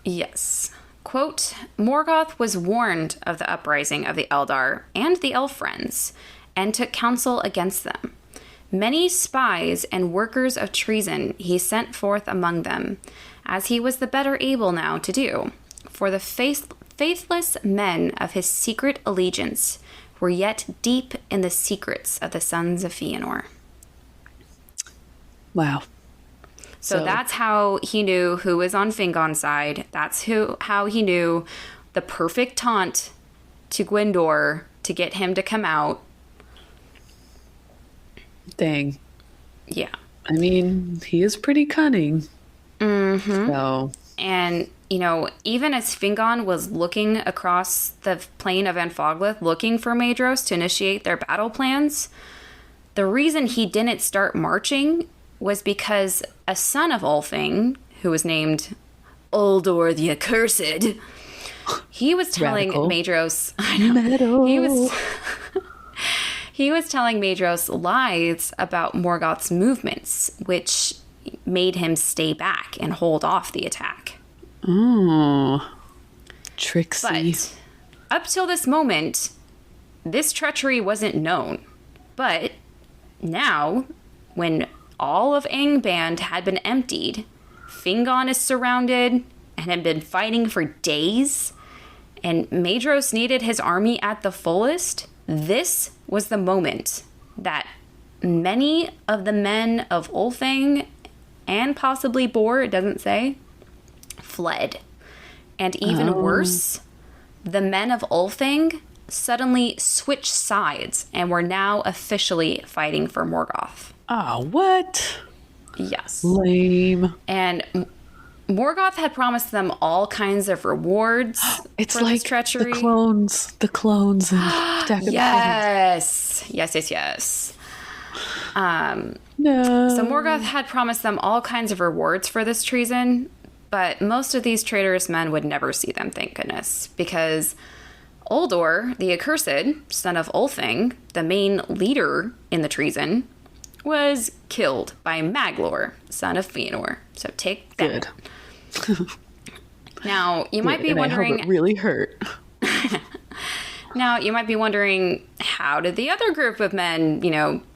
A: Yes. Quote, Morgoth was warned of the uprising of the Eldar and the Elf Friends, and took counsel against them. Many spies and workers of treason he sent forth among them, as he was the better able now to do. For the faithless men of his secret allegiance were yet deep in the secrets of the sons of Fëanor.
B: Wow.
A: So that's how he knew who was on Fingon's side. That's how he knew the perfect taunt to Gwyndor to get him to come out.
B: Dang.
A: Yeah.
B: I mean, he is pretty cunning.
A: Mm-hmm.
B: So.
A: And, you know, even as Fingon was looking across the plain of Anfoglith, looking for Maedhros to initiate their battle plans, the reason he didn't start marching was because a son of Ulfing, who was named Uldor the Accursed, he was telling Maedhros, he was telling Maedhros lies about Morgoth's movements, which made him stay back and hold off the attack.
B: Oh, tricksy.
A: But up till this moment, this treachery wasn't known. But now, when all of Angband had been emptied, Fingon is surrounded and had been fighting for days, and Maedhros needed his army at the fullest. This was the moment that many of the men of Ulfang and possibly Bor, it doesn't say, fled. And even worse, the men of Ulfang suddenly switched sides and were now officially fighting for Morgoth.
B: Oh, what?
A: Yes.
B: Lame.
A: And Morgoth had promised them all kinds of rewards
B: it's
A: for
B: like
A: this treachery.
B: The clones and Attack of
A: Yes.
B: No.
A: So Morgoth had promised them all kinds of rewards for this treason, but most of these traitorous men would never see them, thank goodness, because Uldor, the Accursed, son of Ulfing, the main leader in the treason, was killed by Maglor, son of Fëanor. So take that.
B: Good.
A: Now, you might be wondering...
B: I hope it really hurt.
A: Now, you might be wondering, how did the other group of men,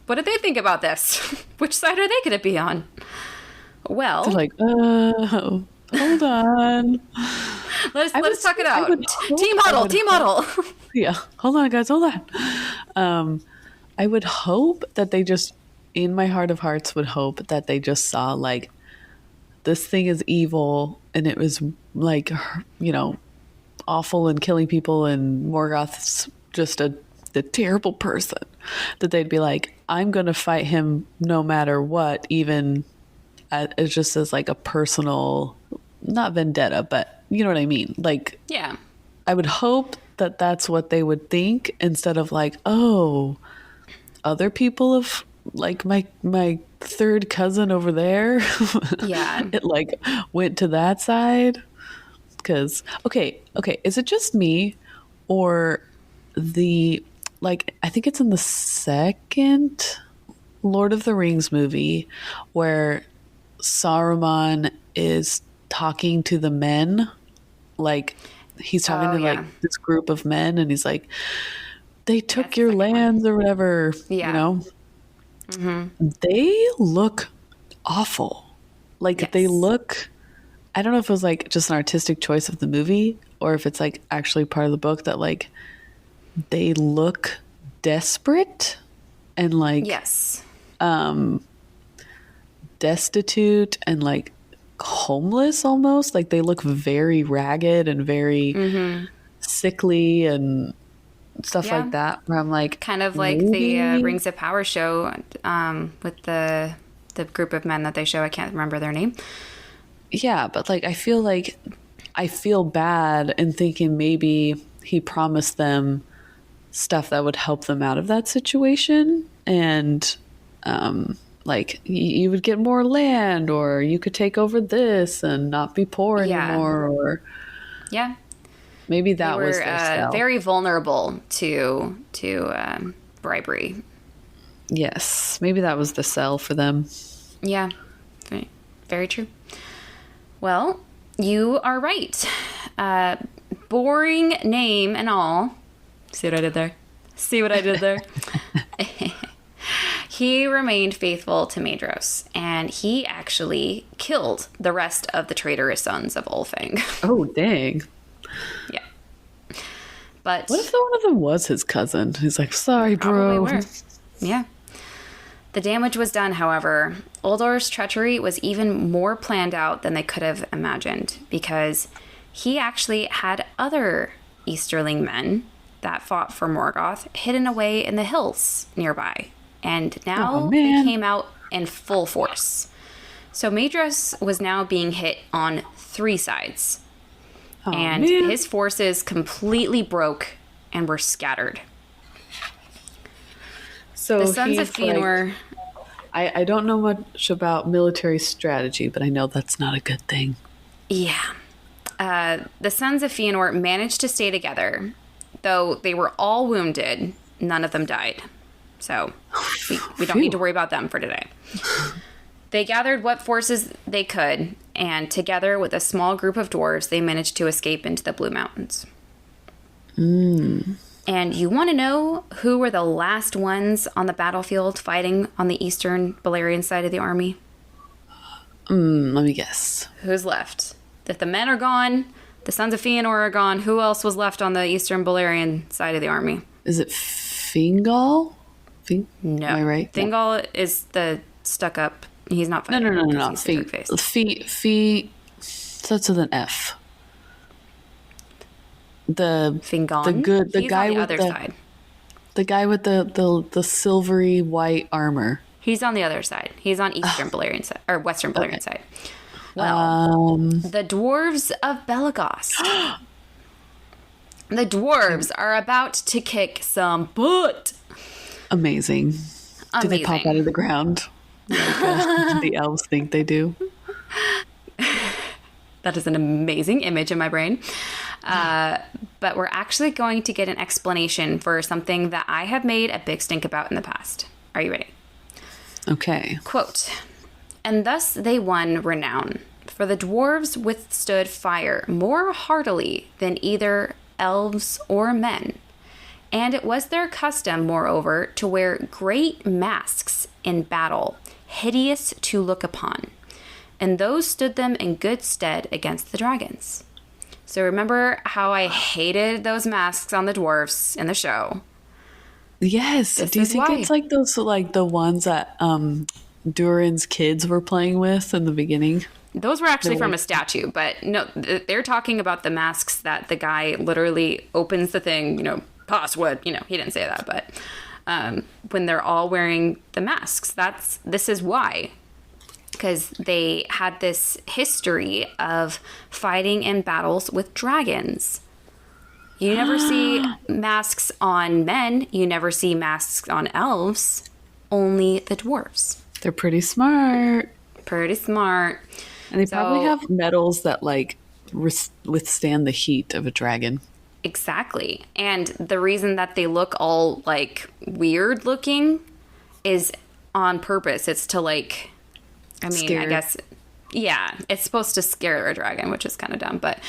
A: what did they think about this? Which side are they going to be on? Well...
B: They're like, hold on.
A: Let's talk it out. Team huddle.
B: Yeah. Hold on, guys. Hold on. I would hope that they just, in my heart of hearts, would hope that they just saw, like, this thing is evil and it was, like, awful and killing people and Morgoth's just a terrible person. That they'd be like, I'm going to fight him no matter what, even it's just as, like, a personal, not vendetta, but you know what I mean? Like,
A: yeah.
B: I would hope that that's what they would think instead of like, oh, other people have, like, my third cousin over there.
A: Yeah.
B: It, like, went to that side. Because, okay, is it just me or I think it's in the second Lord of the Rings movie where Saruman is talking to the men, like he's talking to like this group of men and he's like, they took your lands or whatever,
A: Mm-hmm.
B: They look awful. Like they look, I don't know if it was like just an artistic choice of the movie or if it's like actually part of the book that like they look desperate and like destitute and like homeless almost. Like they look very ragged and very sickly and stuff like that, where I'm like,
A: kind of like the Rings of Power show with the group of men that they show. I can't remember their name.
B: Yeah, but like I feel like I feel bad in thinking maybe he promised them stuff that would help them out of that situation. And like you would get more land, or you could take over this and not be poor anymore. Or maybe that was their sell.
A: Very vulnerable to bribery.
B: Yes, maybe that was the sell for them. Yeah,
A: very true. Well, you are right. Boring name and all. See what I did there? See what I did there? He remained faithful to Maedhros, and he actually killed the rest of the traitorous sons of Ulfang.
B: Oh, dang.
A: Yeah. But
B: what if one of them was his cousin? He's like, sorry, bro.
A: Were. Yeah. The damage was done, however. Uldor's treachery was even more planned out than they could have imagined, because he actually had other Easterling men that fought for Morgoth hidden away in the hills nearby. And now they came out in full force. So Maedhros was now being hit on 3 sides. His forces completely broke and were scattered.
B: So
A: the sons of Fëanor...
B: Like, I don't know much about military strategy, but I know that's not a good thing.
A: Yeah. The sons of Fëanor managed to stay together. Though they were all wounded, none of them died. So we don't need to worry about them for today. They gathered what forces they could, and together with a small group of dwarves, they managed to escape into the Blue Mountains. And you want to know who were the last ones on the battlefield fighting on the eastern Balerian side of the army?
B: Let me guess.
A: Who's left? If the men are gone, the sons of Fëanor are gone, who else was left on the eastern Balerian side of the army?
B: Is it Fingal?
A: No.
B: Am I right?
A: Fingal is the stuck-up. He's not fighting.
B: No. Fee starts with an F.
A: Fingon?
B: The
A: He's
B: guy
A: on the
B: with
A: other side.
B: The guy with the silvery white armor.
A: He's on the other side. He's on eastern Balerian side, or western Balerian side. Well, the dwarves of Belagos. The dwarves are about to kick some butt.
B: Amazing. Do they pop out of the ground like the elves think they do?
A: That is an amazing image in my brain. But we're actually going to get an explanation for something that I have made a big stink about in the past. Are you ready?
B: Okay.
A: Quote, "And thus they won renown, for the dwarves withstood fire more heartily than either elves or men. And it was their custom, moreover, to wear great masks in battle, hideous to look upon. And those stood them in good stead against the dragons." So remember how I hated those masks on the dwarves in the show?
B: Yes. Do you think it's like those, like the ones that Durin's kids were playing with in the beginning?
A: Those were actually from a statue, but no, they're talking about the masks that the guy literally opens the thing, password, he didn't say that, but when they're all wearing the masks, this is why. Because they had this history of fighting in battles with dragons. You never see masks on men. You never see masks on elves. Only the dwarves.
B: They're pretty smart.
A: Pretty smart.
B: And they probably have medals that, like, withstand the heat of a dragon.
A: Exactly. And the reason that they look all, like, weird looking is on purpose. It's to, like...
B: Scare.
A: I guess, yeah, it's supposed to scare a dragon, which is kind of dumb, but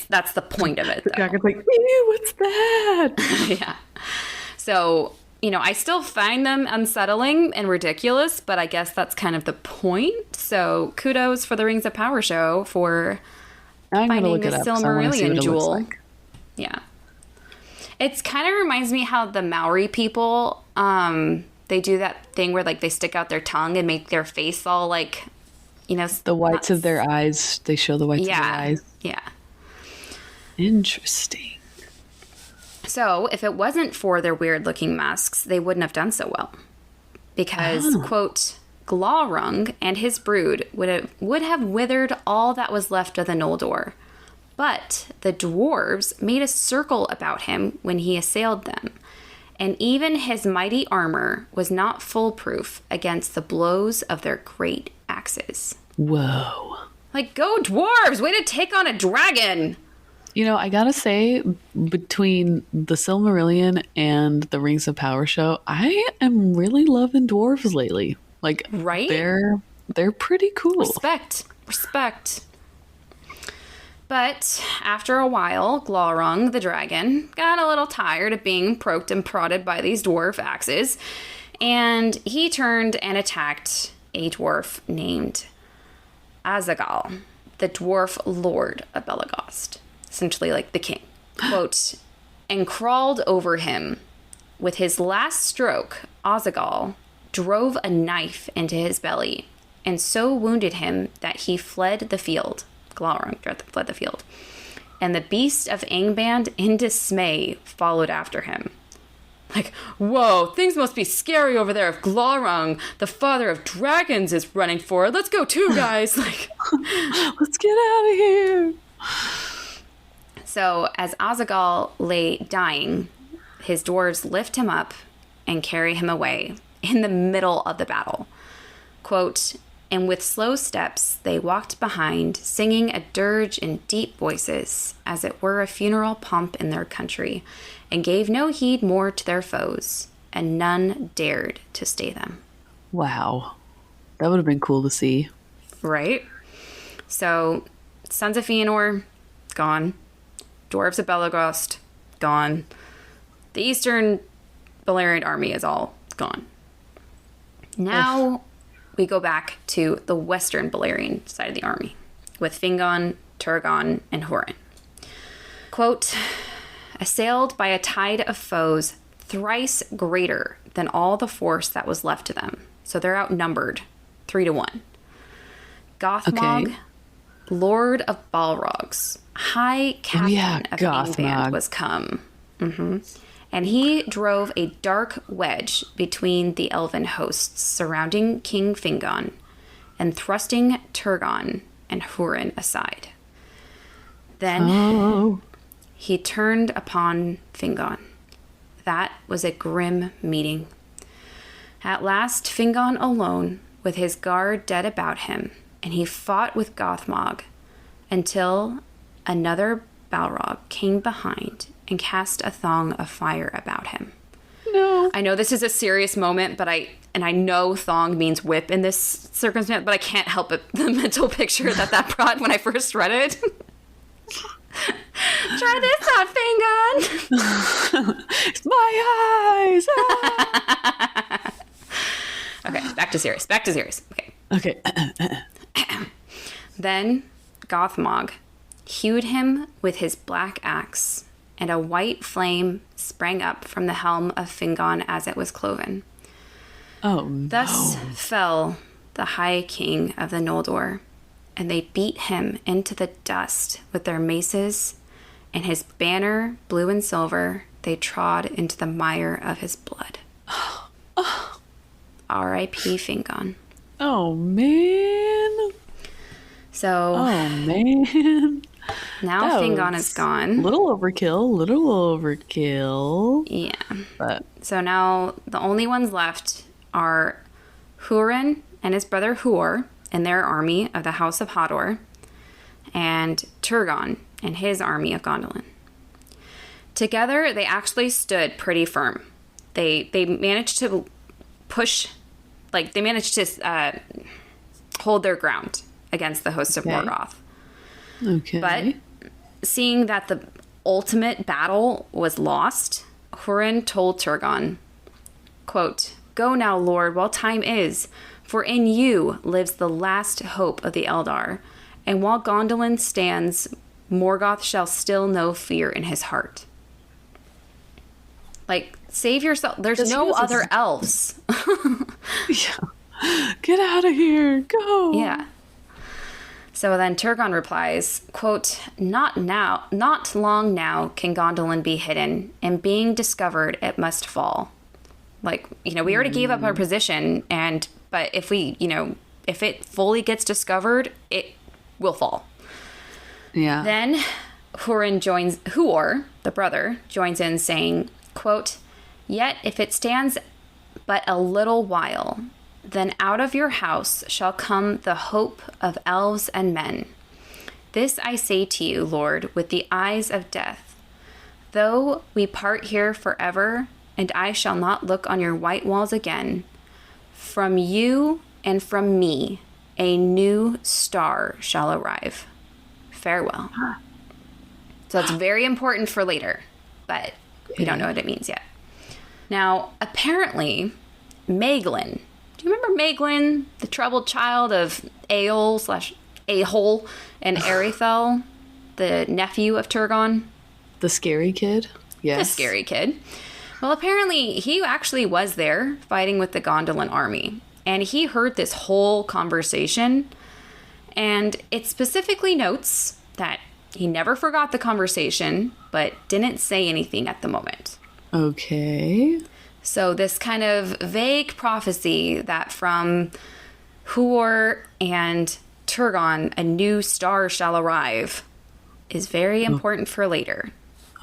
A: that's the point of it.
B: The dragon's like, ew, what's that?
A: Yeah. So, I still find them unsettling and ridiculous, but I guess that's kind of the point. So kudos for the Rings of Power show for finding the Silmarillion jewel. Like. Yeah. It's kind of reminds me how the Maori people, they do that thing where, like, they stick out their tongue and make their face all, like,
B: the whites of their eyes. They show the whites of their eyes.
A: Yeah.
B: Interesting.
A: So, if it wasn't for their weird-looking masks, they wouldn't have done so well. Because, quote, "Glaurung and his brood would have withered all that was left of the Noldor. But the dwarves made a circle about him when he assailed them, and even his mighty armor was not foolproof against the blows of their great axes.
B: Whoa.
A: Like, go dwarves! Way to take on a dragon!
B: You know, I gotta say, between the Silmarillion and the Rings of Power show, I am really loving dwarves lately. Like,
A: right?
B: They're pretty cool.
A: Respect. But after a while, Glaurung the dragon got a little tired of being poked and prodded by these dwarf axes, and he turned and attacked a dwarf named Azagal, the dwarf lord of Belagost, essentially like the king. Quote, and crawled over him. With his last stroke, Azagal drove a knife into his belly, and so wounded him that he fled the field. Glaurung fled the field. And the beast of Angband, in dismay, followed after him. Like, whoa, things must be scary over there if Glaurung, the father of dragons, is running for it. Let's go too, guys. Like,
B: let's get out of here.
A: So, as Azagal lay dying, his dwarves lift him up and carry him away in the middle of the battle. Quote, and with slow steps they walked behind, singing a dirge in deep voices, as it were a funeral pomp in their country, and gave no heed more to their foes, and none dared to stay them.
B: Wow. That would have been cool to see.
A: Right? So, Sons of Fëanor, gone. Dwarves of Belagost, gone. The Eastern Balerian army is all gone. Now we go back to the Western Balerian side of the army with Fingon, Turgon, and Hurin. Quote, assailed by a tide of foes thrice greater than all the force that was left to them. So they're outnumbered 3-1. Gothmog, Lord of Balrogs, High Captain of Angband, was come. And he drove a dark wedge between the elven hosts surrounding King Fingon and thrusting Turgon and Hurin aside. Then he turned upon Fingon. That was a grim meeting. At last, Fingon alone, with his guard dead about him, and he fought with Gothmog until another Balrog came behind and cast a thong of fire about him.
B: No.
A: I know this is a serious moment, but I know thong means whip in this circumstance, but I can't help it, the mental picture that brought when I first read it. Try this on, Fingon.
B: It's my eyes.
A: Okay, back to serious. Okay. Then Gothmog hewed him with his black axe, and a white flame sprang up from the helm of Fingon as it was cloven.
B: Oh, no.
A: Thus fell the High King of the Noldor, and they beat him into the dust with their maces, and his banner, blue and silver, they trod into the mire of his blood. R.I.P. Fingon.
B: Oh, man.
A: So...
B: Oh, man.
A: Now Fingon is gone.
B: Little overkill.
A: Yeah.
B: But
A: so now the only ones left are Hurin and his brother Huor and their army of the House of Hador, and Turgon and his army of Gondolin. Together, they actually stood pretty firm. They managed to hold their ground against the host of Morgoth.
B: Okay.
A: But seeing that the ultimate battle was lost, Hurin told Turgon, quote, go now, Lord, while time is, for in you lives the last hope of the Eldar, and while Gondolin stands, Morgoth shall still know fear in his heart. Like, save yourself. There's no other elves.
B: Yeah. Get out of here. Go.
A: Yeah. So then Turgon replies, quote, not long now can Gondolin be hidden, and being discovered it must fall. Like, we already gave up our position, but if it fully gets discovered, it will fall.
B: Yeah.
A: Then Huor, the brother, joins in saying, quote, "Yet if it stands but a little while, then out of your house shall come the hope of elves and men. This I say to you, Lord, with the eyes of death. Though we part here forever, and I shall not look on your white walls again, from you and from me a new star shall arrive. Farewell." So it's very important for later, but we don't know what it means yet. Now, apparently, Maeglin. Do you remember Maeglin, the troubled child of Aol/Ahol and Erithel, the nephew of Turgon?
B: The scary kid? Yes.
A: The scary kid. Well, apparently, he actually was there fighting with the Gondolin army. And he heard this whole conversation. And it specifically notes that he never forgot the conversation, but didn't say anything at the moment.
B: Okay.
A: So this kind of vague prophecy that from Huor and Turgon, a new star shall arrive, is very important for later.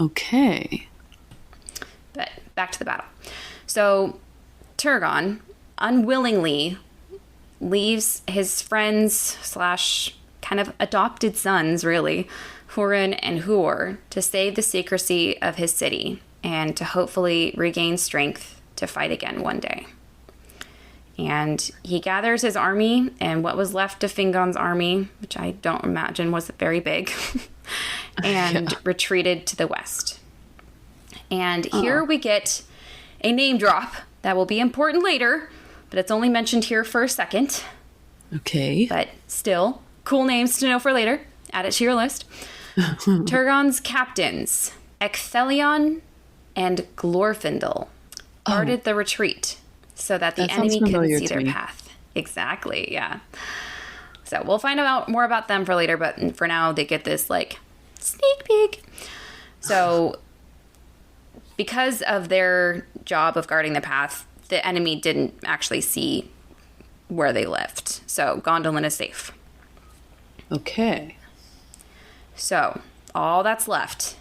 B: Okay.
A: But back to the battle. So Turgon unwillingly leaves his friends / kind of adopted sons, really, Hurin and Huor, to save the secrecy of his city and to hopefully regain strength to fight again one day. And he gathers his army and what was left of Fingon's army, which I don't imagine was very big, and retreated to the west. And here we get a name drop that will be important later, but it's only mentioned here for a second.
B: Okay.
A: But still, cool names to know for later. Add it to your list. Turgon's captains, Ecthelion and Glorfindel, guarded the retreat so that the enemy couldn't see their path. Exactly, yeah. So we'll find out more about them for later, but for now they get this, like, sneak peek. So because of their job of guarding the path, the enemy didn't actually see where they lived. So Gondolin is safe.
B: Okay.
A: So all that's left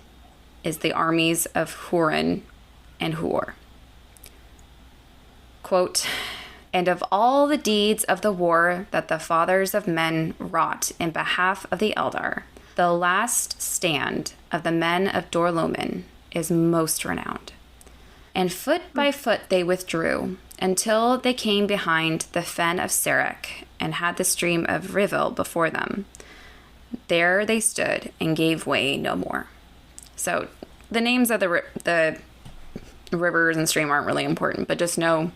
A: is the armies of Hurin and Huor. Quote, "And of all the deeds of the war that the fathers of men wrought in behalf of the Eldar, the last stand of the men of Dorlomin is most renowned. And foot by foot they withdrew, until they came behind the fen of Serek and had the stream of Rivil before them. There they stood and gave way no more." So the names of the rivers and stream aren't really important, but just know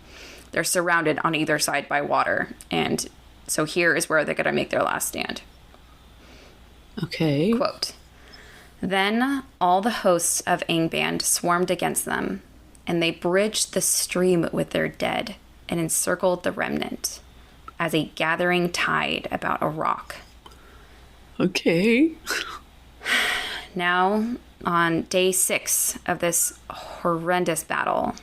A: they're surrounded on either side by water. And so here is where they're going to make their last stand.
B: Okay.
A: Quote, "Then all the hosts of Angband swarmed against them, and they bridged the stream with their dead and encircled the remnant as a gathering tide about a rock."
B: Okay.
A: Now, on day 6 of this horrendous battle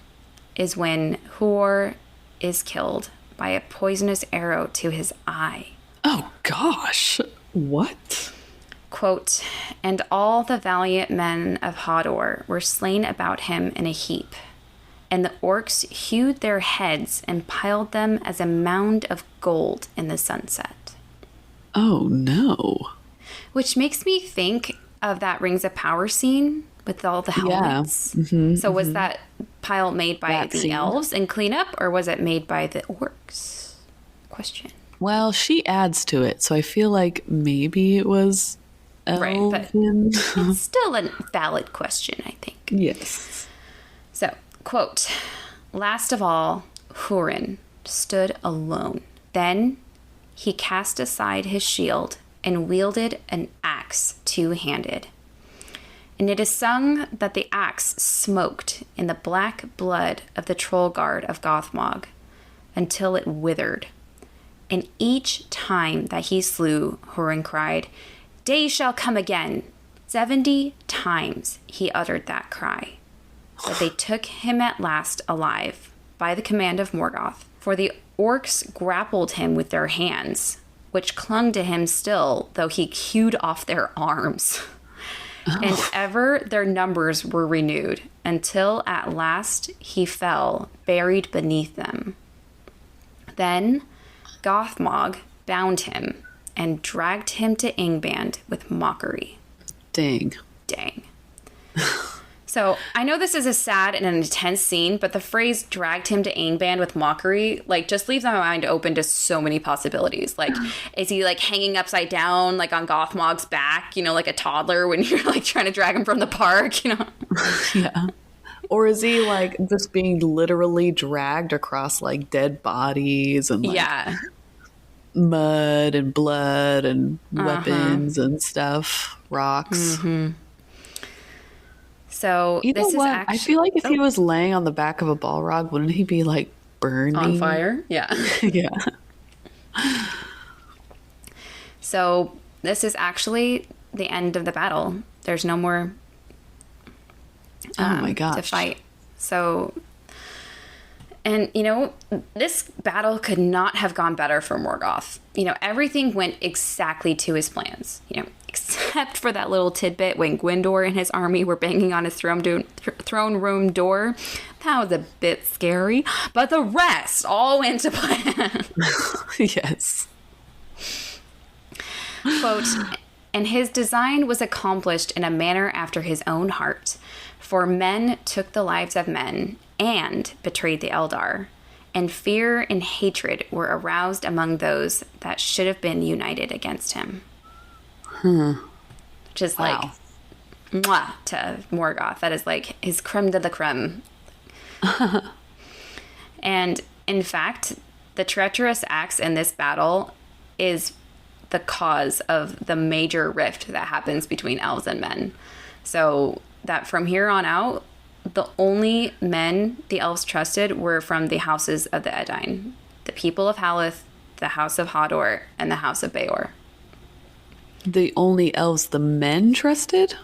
A: is when Huor is killed by a poisonous arrow to his eye.
B: Oh, gosh. What?
A: Quote, "And all the valiant men of Hodor were slain about him in a heap, and the orcs hewed their heads and piled them as a mound of gold in the sunset."
B: Oh, no.
A: Which makes me think of that Rings of Power scene with all the helmets.
B: Yeah. Mm-hmm,
A: so was that pile made by
B: that
A: the
B: scene.
A: elves in cleanup, or was it made by the orcs? Question.
B: Well, she adds to it, so I feel like maybe it was elven.
A: Right, but it's still a valid question, I think.
B: Yes.
A: So, quote, "Last of all, Hurin stood alone. Then he cast aside his shield and wielded an axe two-handed. And it is sung that the axe smoked in the black blood of the troll guard of Gothmog until it withered. And each time that he slew, Hurin cried, 'Day shall come again.' 70 times he uttered that cry. But they took him at last alive by the command of Morgoth, for the orcs grappled him with their hands, which clung to him still, though he hewed off their arms. And ever their numbers were renewed, until at last he fell, buried beneath them. Then Gothmog bound him and dragged him to Angband with mockery.
B: Dang.
A: So I know this is a sad and an intense scene, but the phrase dragged him to Angband with mockery, like, just leaves my mind open to so many possibilities. Like, is he like hanging upside down, like on Gothmog's back, you know, like a toddler when you're like trying to drag him from the park, you know?
B: Yeah. Or is he like just being literally dragged across like dead bodies and like mud and blood and weapons and stuff, rocks?
A: So
B: you know what? Actually, I feel like if he was laying on the back of a Balrog, wouldn't he be like burning
A: on fire? Yeah.
B: Yeah.
A: So this is actually the end of the battle. There's no more
B: oh my gosh.
A: to fight. So, and you know, this battle could not have gone better for Morgoth. You know, everything went exactly to his plans, you know, except for that little tidbit when Gwyndor and his army were banging on his throne room door. That was a bit scary, but the rest all went to plan.
B: Yes.
A: Quote, and his design was accomplished in a manner after his own heart. For men took the lives of men and betrayed the Eldar, and fear and hatred were aroused among those that should have been united against him. Which is like, mwah, to Morgoth. That is like his creme de la creme. And in fact, the treacherous acts in this battle is the cause of the major rift that happens between elves and men. So that from here on out, the only men the elves trusted were from the houses of the Edain. The people of Haleth, the house of Hador, and the house of Beor.
B: The only elves the men trusted?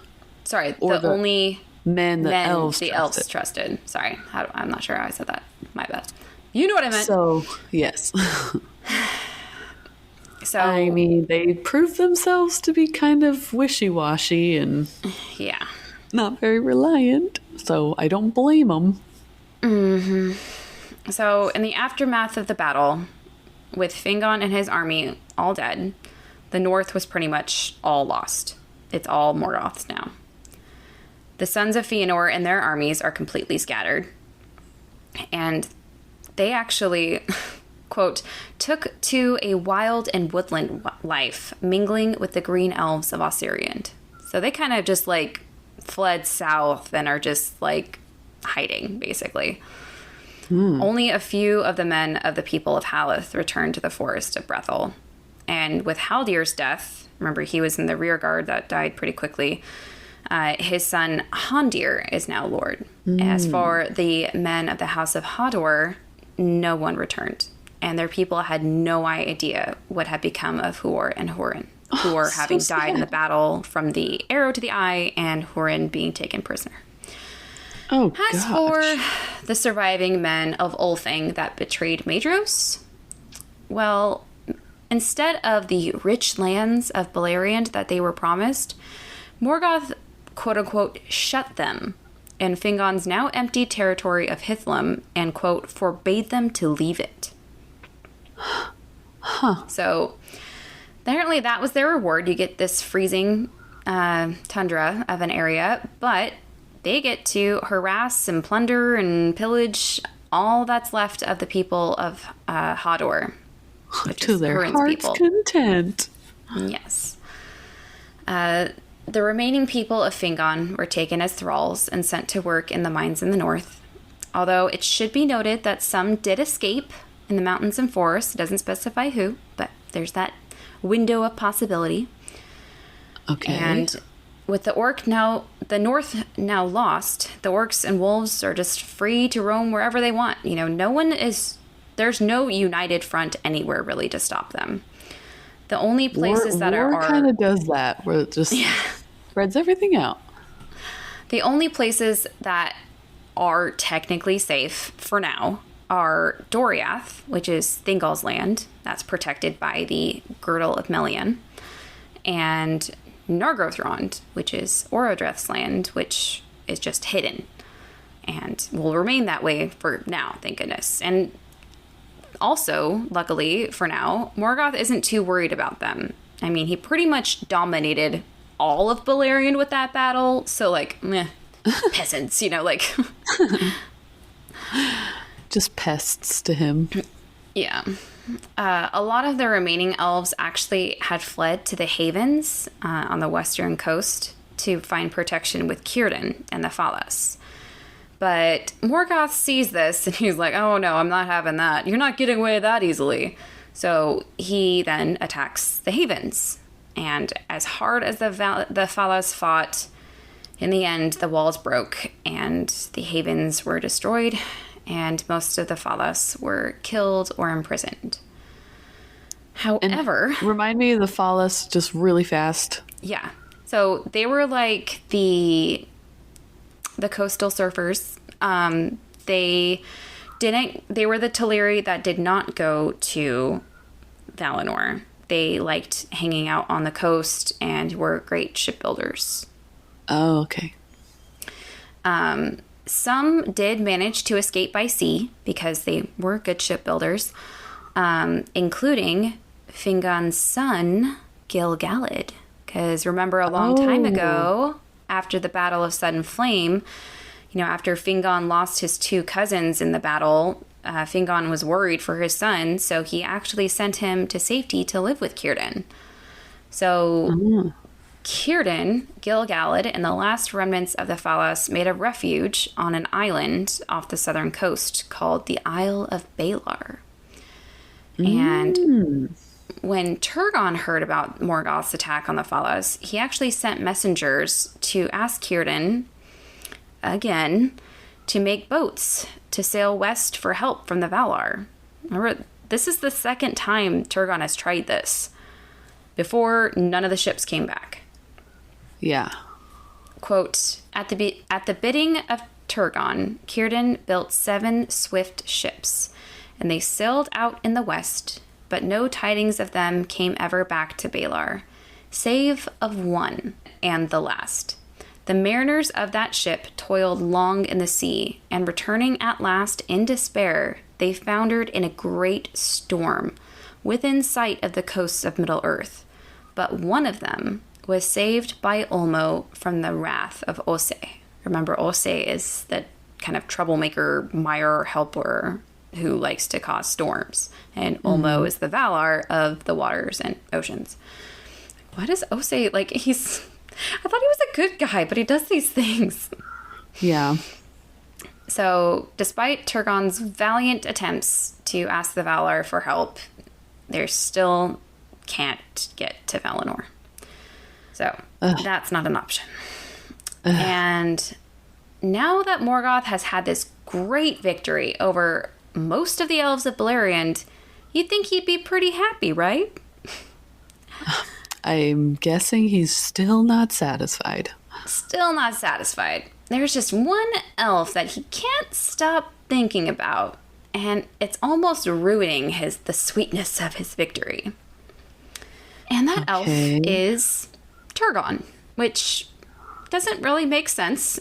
A: Sorry, the only
B: men the elves
A: trusted. Sorry, I'm not sure how I said that. My bad. You know what I meant.
B: So, yes.
A: So
B: I mean, they proved themselves to be kind of wishy-washy and not very reliant, so I don't blame them.
A: So in the aftermath of the battle, with Fingon and his army all dead, the north was pretty much all lost. It's all Morgoth's now. The sons of Fëanor and their armies are completely scattered, and they actually... quote, took to a wild and woodland life, mingling with the green elves of Osiriand. So they kind of just, like, fled south and are just, like, hiding, basically. Only a few of the men of the people of Haleth returned to the forest of Brethil. And with Haldir's death, remember, he was in the rear guard that died pretty quickly, his son Hondir is now lord. As for the men of the house of Hador, no one returned. And their people had no idea what had become of Huor and Hurin. Huor having died in the battle from the arrow to the eye, and Hurin being taken prisoner.
B: Oh,
A: As for the surviving men of Ulfing that betrayed Maedhros, well, instead of the rich lands of Beleriand that they were promised, Morgoth, quote-unquote, shut them in Fingon's now empty territory of Hithlum and, quote, forbade them to leave it. So apparently that was their reward. You get this freezing tundra of an area, but they get to harass and plunder and pillage all that's left of the people of Hador.
B: To their heart's content.
A: Yes. The remaining people of Fingon were taken as thralls and sent to work in the mines in the north. Although it should be noted that some did escape in the mountains and forests. It doesn't specify who, but there's that window of possibility.
B: Okay.
A: And with the north now lost, the orcs and wolves are just free to roam wherever they want. You know, there's no united front anywhere really to stop them. The only places that are
B: kind of does that, where it just spreads everything out.
A: The only places that are technically safe for now are Doriath, which is Thingol's land. That's protected by the Girdle of Melian. And Nargothrond, which is Orodreth's land, which is just hidden. And will remain that way for now, thank goodness. And also, luckily, for now, Morgoth isn't too worried about them. I mean, he pretty much dominated all of Beleriand with that battle, so, like, meh, peasants, you know, like...
B: Just pests to him.
A: Yeah. A lot of the remaining elves actually had fled to the havens on the western coast to find protection with Círdan and the Falas. But Morgoth sees this, and he's like, oh no, I'm not having that. You're not getting away that easily. So he then attacks the havens. And as hard as the Falas fought, in the end, the walls broke, and the havens were destroyed, and most of the Falas were killed or imprisoned. However...
B: And remind me of the Falas just really fast.
A: Yeah. So they were like the coastal surfers. They were the Teleri that did not go to Valinor. They liked hanging out on the coast and were great shipbuilders.
B: Oh, okay.
A: Some did manage to escape by sea because they were good shipbuilders, including Fingon's son, Gil-galad. Because remember, a long time ago, after the Battle of Sudden Flame, you know, after Fingon lost his two cousins in the battle, Fingon was worried for his son, so he actually sent him to safety to live with Círdan. So Círdan, Gil-galad, and the last remnants of the Falas made a refuge on an island off the southern coast called the Isle of Baelor. And when Turgon heard about Morgoth's attack on the Falas, he actually sent messengers to ask Círdan, again, to make boats to sail west for help from the Valar. Remember, this is the second time Turgon has tried this. Before, none of the ships came back.
B: Yeah.
A: Quote, at the bidding of Turgon, Círdan built 7 swift ships, and they sailed out in the west, but no tidings of them came ever back to Baelor, save of one, and the last. The mariners of that ship toiled long in the sea, and returning at last in despair, they foundered in a great storm, within sight of the coasts of Middle-earth. But one of them was saved by Ulmo from the wrath of Ossë. Remember, Ossë is that kind of troublemaker, mire helper who likes to cause storms. And Ulmo is the Valar of the waters and oceans. What is Ossë? Like, I thought he was a good guy, but he does these things.
B: Yeah.
A: So, despite Turgon's valiant attempts to ask the Valar for help, they still can't get to Valinor. So, that's not an option. And now that Morgoth has had this great victory over most of the elves of Beleriand, you'd think he'd be pretty happy, right?
B: I'm guessing he's still not satisfied.
A: Still not satisfied. There's just one elf that he can't stop thinking about, and it's almost ruining the sweetness of his victory. And that elf is Turgon, which doesn't really make sense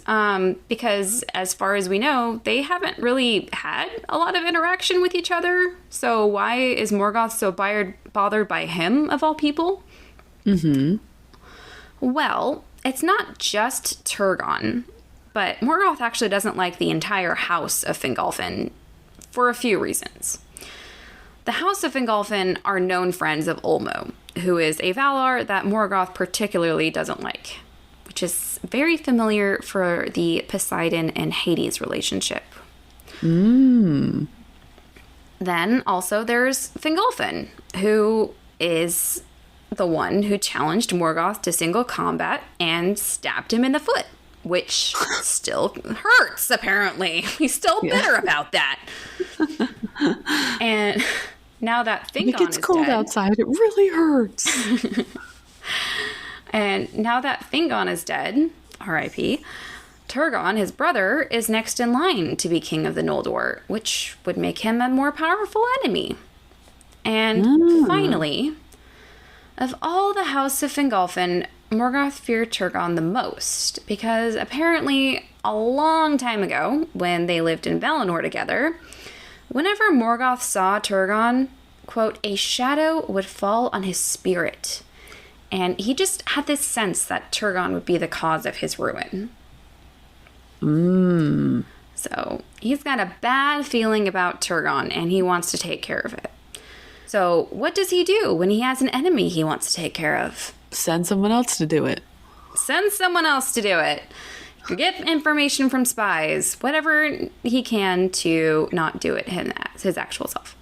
A: because as far as we know, they haven't really had a lot of interaction with each other. So why is Morgoth so bothered by him, of all people? Well, it's not just Turgon, but Morgoth actually doesn't like the entire house of Fingolfin for a few reasons. The House of Fingolfin are known friends of Ulmo, who is a Valar that Morgoth particularly doesn't like, which is very familiar for the Poseidon and Hades relationship. Then also there's Fingolfin, who is the one who challenged Morgoth to single combat and stabbed him in the foot, which still hurts, apparently. He's still bitter about that. And now that Fingon is dead... It gets
B: cold outside. It really hurts.
A: And now that Fingon is dead, R.I.P., Turgon, his brother, is next in line to be king of the Noldor, which would make him a more powerful enemy. And finally, of all the House of Fingolfin, Morgoth feared Turgon the most, because apparently a long time ago, when they lived in Valinor together, whenever Morgoth saw Turgon, quote, a shadow would fall on his spirit. And he just had this sense that Turgon would be the cause of his ruin. So he's got a bad feeling about Turgon, and he wants to take care of it. So what does he do when he has an enemy he wants to take care of?
B: Send someone else to do it.
A: Send someone else to do it. Get information from spies, whatever he can to not do it his actual self.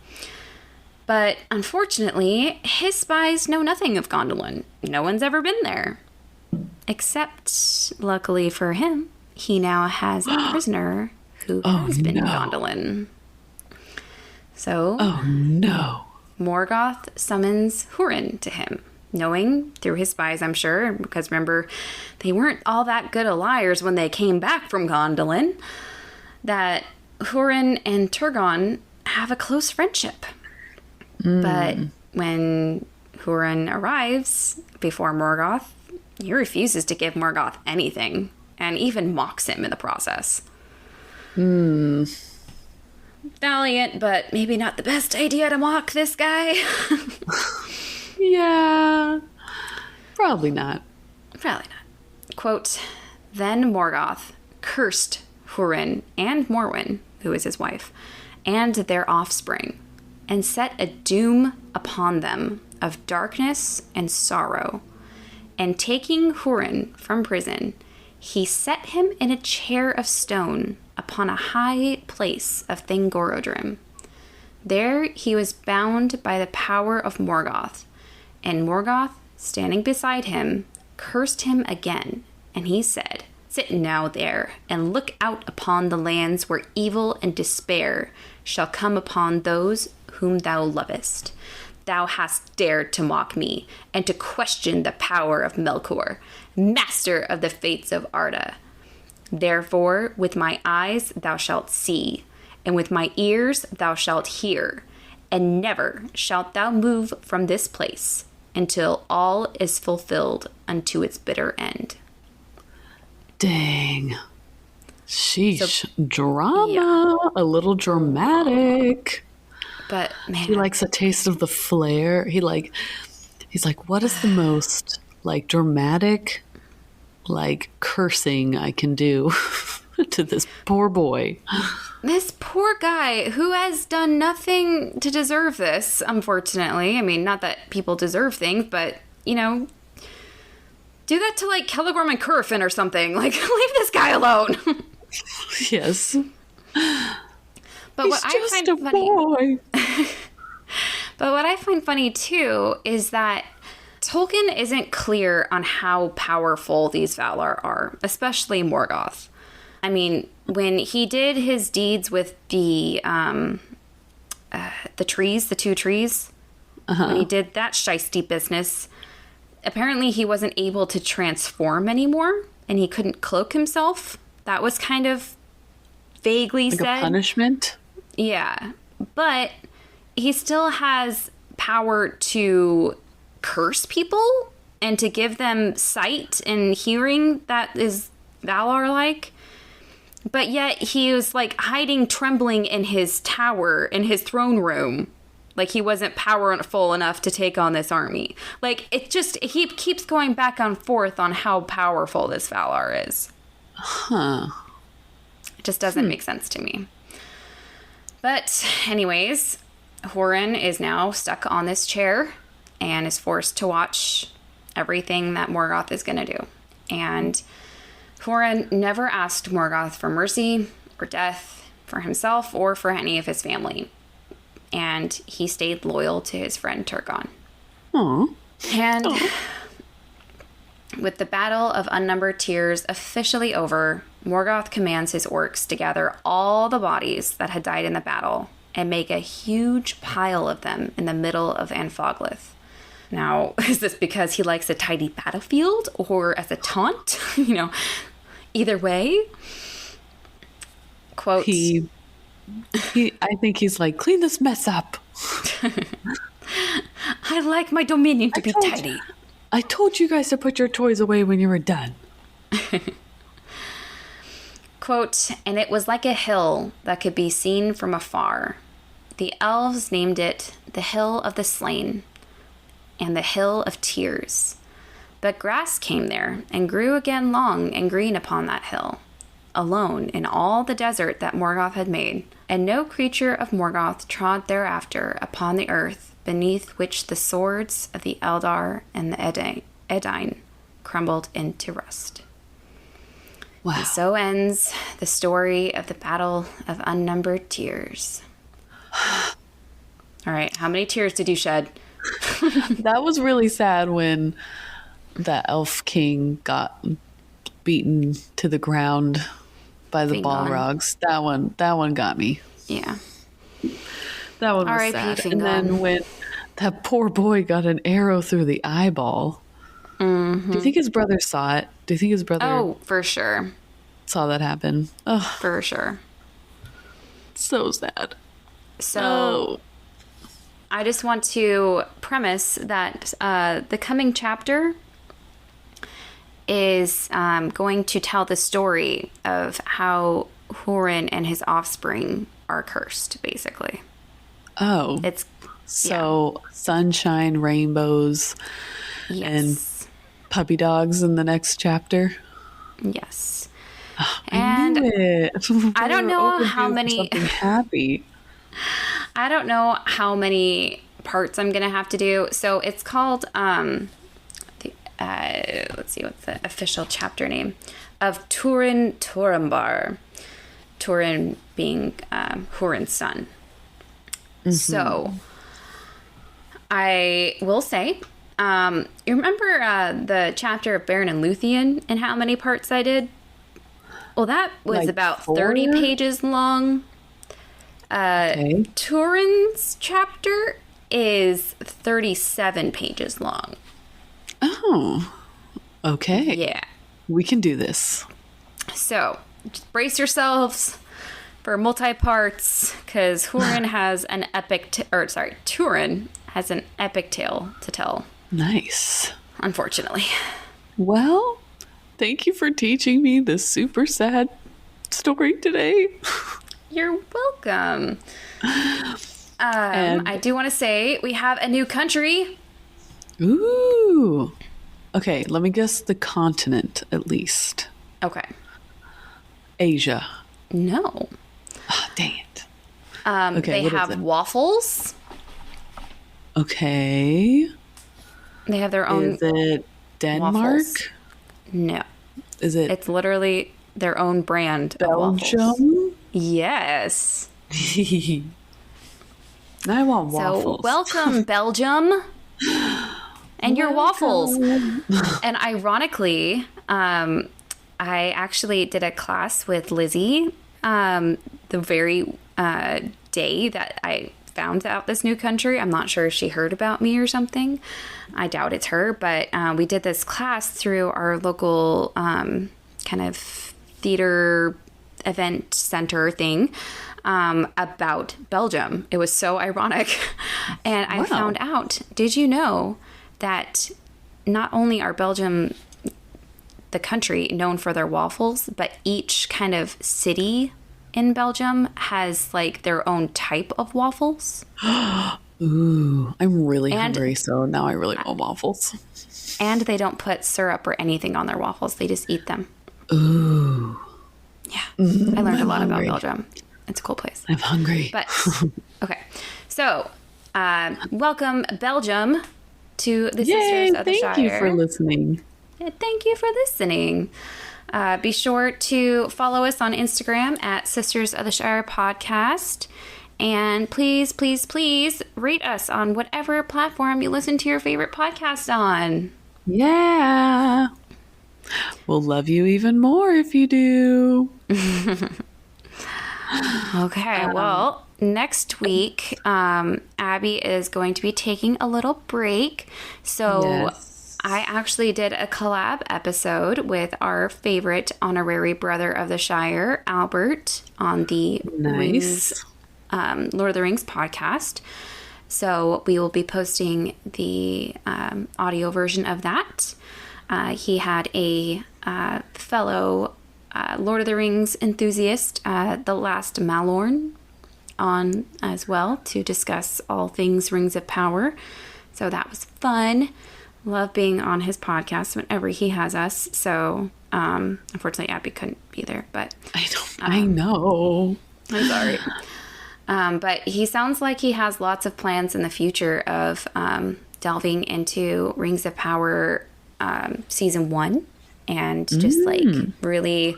A: But unfortunately, his spies know nothing of Gondolin. No one's ever been there. Except, luckily for him, he now has a prisoner who has been in Gondolin. So, Morgoth summons Hurin to him, knowing through his spies, I'm sure, because remember, they weren't all that good of liars when they came back from Gondolin, that Hurin and Turgon have a close friendship. But when Hurin arrives before Morgoth, he refuses to give Morgoth anything, and even mocks him in the process. Valiant, but maybe not the best idea to mock this guy.
B: Yeah, probably not.
A: Probably not. Quote, then Morgoth cursed Hurin and Morwen, who is his wife, and their offspring, and set a doom upon them of darkness and sorrow. And taking Hurin from prison, he set him in a chair of stone upon a high place of Thangorodrim. There he was bound by the power of Morgoth, and Morgoth, standing beside him, cursed him again, and he said, sit now there, and look out upon the lands where evil and despair shall come upon those whom thou lovest. Thou hast dared to mock me, and to question the power of Melkor, master of the fates of Arda. Therefore, with my eyes thou shalt see, and with my ears thou shalt hear, and never shalt thou move from this place until all is fulfilled unto its bitter end.
B: Dang. Sheesh. Drama. Yeah. A little dramatic.
A: But man,
B: he likes a taste of the flair. He's like, what is the most like dramatic, like cursing I can do to this poor boy?
A: This poor guy who has done nothing to deserve this, unfortunately. I mean, not that people deserve things, but, you know, do that to, like, Celegorm and Curfin or something. Like, leave this guy alone.
B: Yes.
A: But what I find funny, but what I find funny too is that Tolkien isn't clear on how powerful these Valar are, especially Morgoth. I mean, when he did his deeds with the trees, the two trees, when he did that shiesty business, apparently he wasn't able to transform anymore, and he couldn't cloak himself. That was kind of vaguely
B: like
A: said.
B: A punishment?
A: Yeah, but he still has power to curse people and to give them sight and hearing that is Valar-like. But yet he was like hiding, trembling in his tower, in his throne room. Like he wasn't powerful enough to take on this army. Like he keeps going back and forth on how powerful this Valar is.
B: Huh.
A: It just doesn't make sense to me. But anyways, Hurin is now stuck on this chair and is forced to watch everything that Morgoth is going to do. And Hurin never asked Morgoth for mercy or death for himself or for any of his family. And he stayed loyal to his friend Turgon.
B: Aww.
A: And with the Battle of Unnumbered Tears officially over, Morgoth commands his orcs to gather all the bodies that had died in the battle and make a huge pile of them in the middle of Anfoglith. Now, is this because he likes a tidy battlefield or as a taunt? You know, Either way, quote,
B: I think he's like, clean this mess up.
A: I like my dominion to be tidy.
B: I told you guys to put your toys away when you were done.
A: Quote, and it was like a hill that could be seen from afar. The elves named it the Hill of the Slain and the Hill of Tears. But grass came there and grew again long and green upon that hill, alone in all the desert that Morgoth had made, and no creature of Morgoth trod thereafter upon the earth beneath which the swords of the Eldar and the Edain crumbled into rust.
B: Wow.
A: And so ends the story of the Battle of Unnumbered Tears. All right, how many tears did you shed?
B: That was really sad when the elf king got beaten to the ground by the Balrogs. That one got me.
A: Yeah.
B: That one was sad. And then when that poor boy got an arrow through the eyeball. Mm-hmm. Do you think his brother saw it? Do you think his brother...
A: Oh, for sure.
B: Saw that happen? Oh,
A: for sure.
B: So sad.
A: So, I just want to premise that the coming chapter is going to tell the story of how Hurin and his offspring are cursed, basically.
B: Oh. Sunshine, rainbows, and puppy dogs in the next chapter?
A: Yes.
B: Oh, and I knew it.
A: I don't know how many...
B: happy.
A: I don't know how many parts I'm going to have to do. So it's called, let's see, what's the official chapter name? Of Turin Turambar. Turin being Hurin's son. Mm-hmm. So I will say, you remember the chapter of Beren and Luthien and how many parts I did? Well, that was like about 4? 30 pages long. Turin's chapter is 37 pages long.
B: Oh, okay.
A: Yeah.
B: We can do this.
A: So, just brace yourselves for multi-parts, because Turin has an epic... Turin has an epic tale to tell.
B: Nice.
A: Unfortunately.
B: Well, thank you for teaching me this super sad story today.
A: You're welcome. I do want to say we have a new country.
B: Ooh. Okay, let me guess the continent at least.
A: Okay.
B: Asia.
A: No.
B: Oh, dang it.
A: They have waffles.
B: Okay.
A: They have their own.
B: Is it Denmark?
A: Waffles. No.
B: Is it?
A: It's literally their own brand
B: Belgium?
A: of waffles. Yes.
B: I want waffles.
A: So, welcome, Belgium. And your waffles. And ironically, I actually did a class with Lizzie the very day that I found out this new country. I'm not sure if she heard about me or something. I doubt it's her, but we did this class through our local kind of theater event center thing about Belgium. It was so ironic. And I found out, did you know that not only are Belgium, the country, known for their waffles, but each kind of city in Belgium has like their own type of waffles?
B: Ooh, I'm really hungry, so now I really want waffles.
A: And they don't put syrup or anything on their waffles. They just eat them.
B: Ooh.
A: Yeah. I learned a lot about Belgium. It's a cool place.
B: I'm hungry.
A: But, okay. So, welcome, Belgium, to the Sisters of the Shire.
B: Thank you for listening.
A: Thank you for listening. Be sure to follow us on Instagram at Sisters of the Shire Podcast. And please, please, please rate us on whatever platform you listen to your favorite podcast on.
B: Yeah. We'll love you even more if you do.
A: Okay, well, next week, Abby is going to be taking a little break. So I actually did a collab episode with our favorite honorary brother of the Shire, Albert, on the Lord of the Rings podcast. So we will be posting the audio version of that. He had a fellow Lord of the Rings enthusiast, the last Malorn, on as well to discuss all things Rings of Power. So that was fun. Love being on his podcast whenever he has us. So unfortunately, Abby couldn't be there, but
B: I know.
A: I'm sorry. But he sounds like he has lots of plans in the future of delving into Rings of Power season 1 and just like really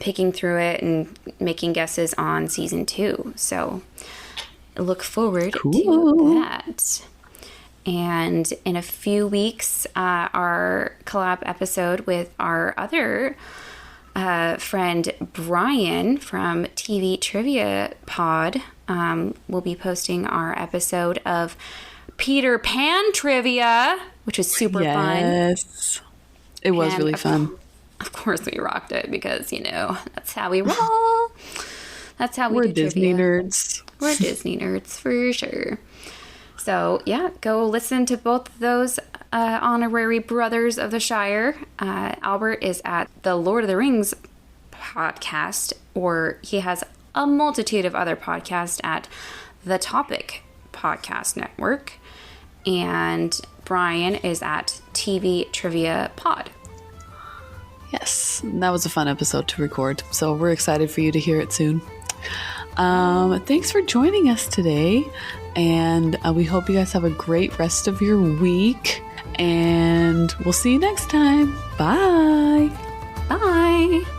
A: picking through it and making guesses on season 2. So look forward to that. And in a few weeks, our collab episode with our other friend Brian from TV Trivia Pod will be posting our episode of Peter Pan trivia, which was super fun.
B: Yes, it was really fun.
A: Of course, we rocked it because, that's how we roll. That's how we do
B: Disney
A: trivia.
B: nerds.
A: We're Disney nerds for sure. So, yeah, go listen to both of those honorary brothers of the Shire. Albert is at the Lord of the Rings podcast, or he has a multitude of other podcasts at the Topic Podcast Network. And Brian is at TV Trivia Pod.
B: Yes, that was a fun episode to record. So we're excited for you to hear it soon. Thanks for joining us today. And we hope you guys have a great rest of your week. And we'll see you next time. Bye.
A: Bye.